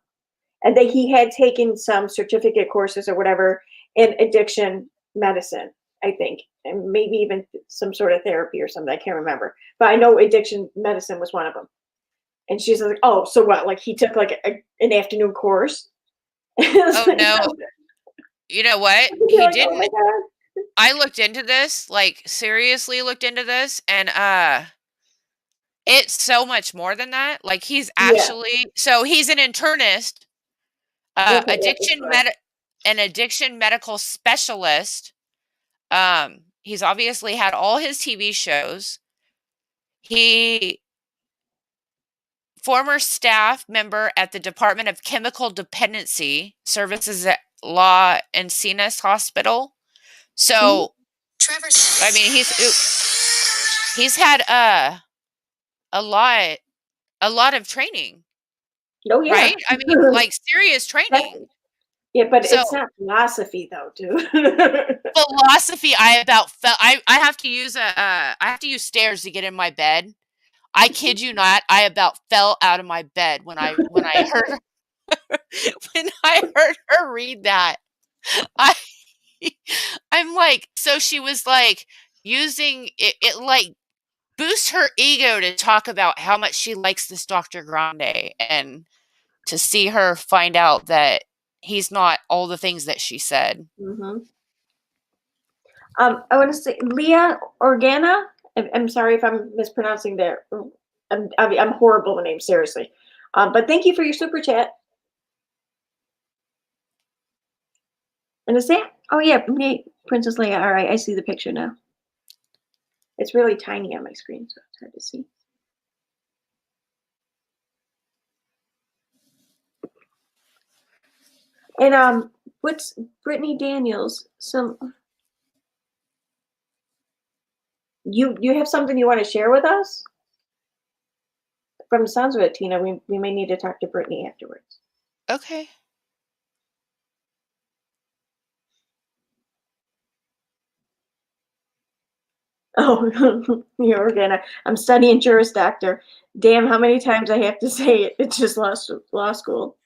that he had taken some certificate courses or whatever in addiction medicine, I think, and maybe even some sort of therapy or something. I can't remember, but I know addiction medicine was one of them. And she's like, "Oh, so what? Like he took like an afternoon course?" Oh no. You know what? You're He like, "Oh my didn't. god!" I looked into this, like seriously looked into this, and it's so much more than that. Like Yeah. he's an internist, Okay. Yeah, that's addiction right. an addiction medical specialist. He's obviously had all his TV shows. He former staff member at the Department of Chemical Dependency Services at La Encinas Hospital. Mhm. So, I mean, he's had a lot a lot of training, Oh yeah. right? I mean, like serious That's training. yeah, but So, it's not philosophy though, dude. philosophy, I about fell. I have to use I have to use stairs to get in my bed. I kid you not, I about fell out of my bed when I heard when I heard her read that. I I'm like, so she was like using it like boosts her ego to talk about how much she likes this Dr. Grande and to see her find out that he's not all the things that she said. Mhm. I want to say Leah Organa. I'm sorry if I'm mispronouncing that. I'm horrible with names, seriously. But thank you for your super chat. And is that? Oh yeah, me, Princess Leia. All right, I see the picture now. It's really tiny on my screen, so it's hard to see. And what's Brittany Daniels? You have something you want to share with us? From the sounds of it, Tina, we may need to talk to Brittany afterwards. Okay. Oh, you're gonna. I'm studying Juris Doctor. Damn, how many times I have to say it? It's just law school.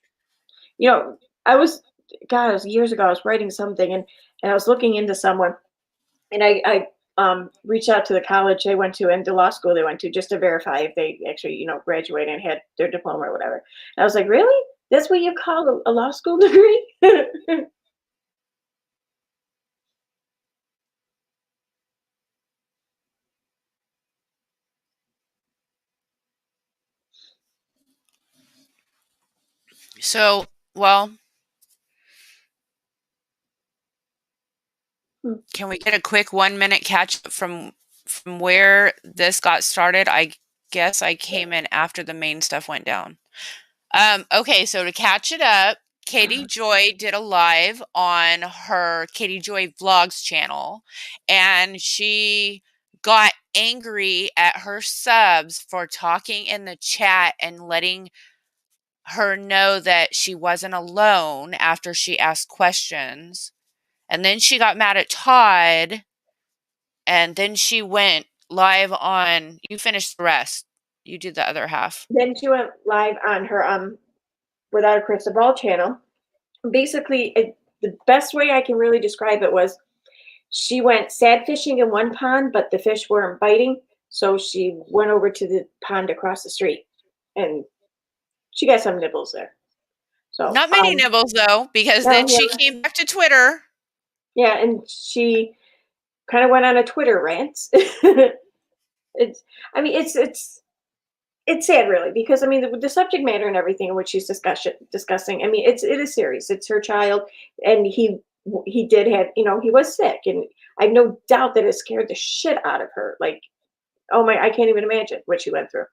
You know, I was, God, it was years ago. I was writing something, and and I was looking into someone, and I reached out to the college they went to and the law school they went to just to verify if they actually, graduated and had their diploma or whatever. And I was like, really? That's what you call a law school degree? So, well, Hmm. can we get a quick 1-minute catch up from where this got started? I guess I came in after the main stuff went down. Okay, so to catch it up, Katie Joy did a live on her Katie Joy Vlogs channel, and she got angry at her subs for talking in the chat and letting her know that she wasn't alone after she asked questions. And then she got mad at Todd, and then she went live on, you finished the rest. You did the other half. Then she went live on her Without a Crystal Ball channel. Basically, the best way I can really describe it was she went sad fishing in one pond, but the fish weren't biting, so she went over to the pond across the street, and she got some nibbles there. So, Not many nibbles though, because no, then yeah, she came back to Twitter. yeah, and she kind of went on a Twitter rant. It's, I mean, it's sad, really, because I mean, the subject matter and everything in which she's discussing. I mean, it is serious. It's her child, and he did have, he was sick, and I have no doubt that it scared the shit out of her. Like, oh my, I can't even imagine what she went through.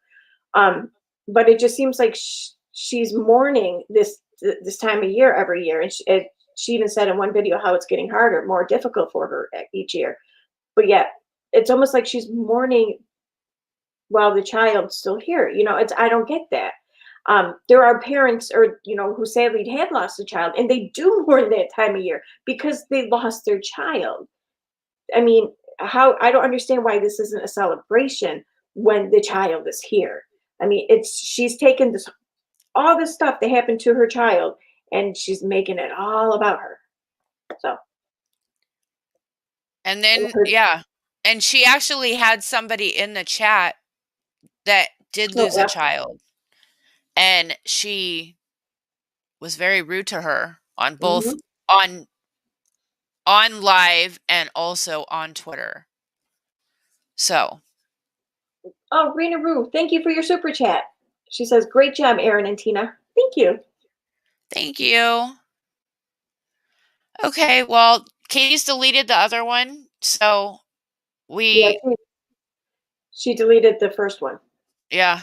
Um, but it just seems like she's mourning this time of year every year, and she even said in one video how it's getting harder, more difficult for her each year. But yet, it's almost like she's mourning while the child's still here. It's I don't get that. There are parents, or who sadly had lost a child, and they do mourn that time of year because they lost their child. I mean, how I don't understand why this isn't a celebration when the child is here. I mean, it's she's taken this all this stuff that happened to her child, and she's making it all about her. So, And then, yeah. And she actually had somebody in the chat that did oh, lose a yeah. child. And she was very rude to her on both Mhm. on live and also on Twitter. So, Oh, Rena Roo, thank you for your super chat. She says, "Great job, Erin and Tina." Thank you. thank you. Okay, well, Katie's deleted the other one, so Yeah, we she deleted the first one. yeah,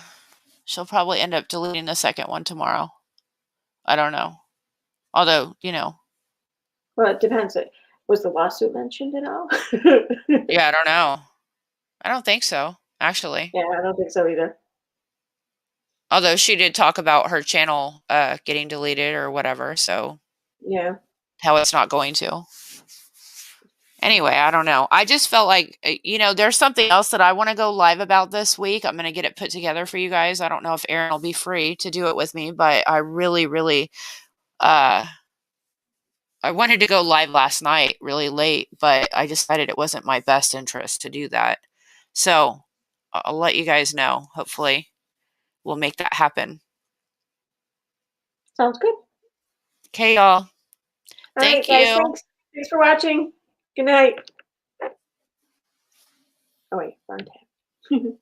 she'll probably end up deleting the second one tomorrow. I don't know. Although, Well, it depends. Was the lawsuit mentioned at all? yeah, I don't know. I don't think so, actually. Yeah, I don't think so either. Although she did talk about her channel getting deleted or whatever, so Yeah. how it's not going to. Anyway, I don't know. I just felt like, there's something else that I want to go live about this week. I'm going to get it put together for you guys. I don't know if Erin will be free to do it with me, but I really, really, I wanted to go live last night really late, but I decided it wasn't my best interest to do that. So I'll let you guys know. Hopefully we'll make that happen. Sounds good. Okay, y'all. All Thank right, guys. you. Thanks. Thanks for watching. Good night. Oh wait, wrong tab.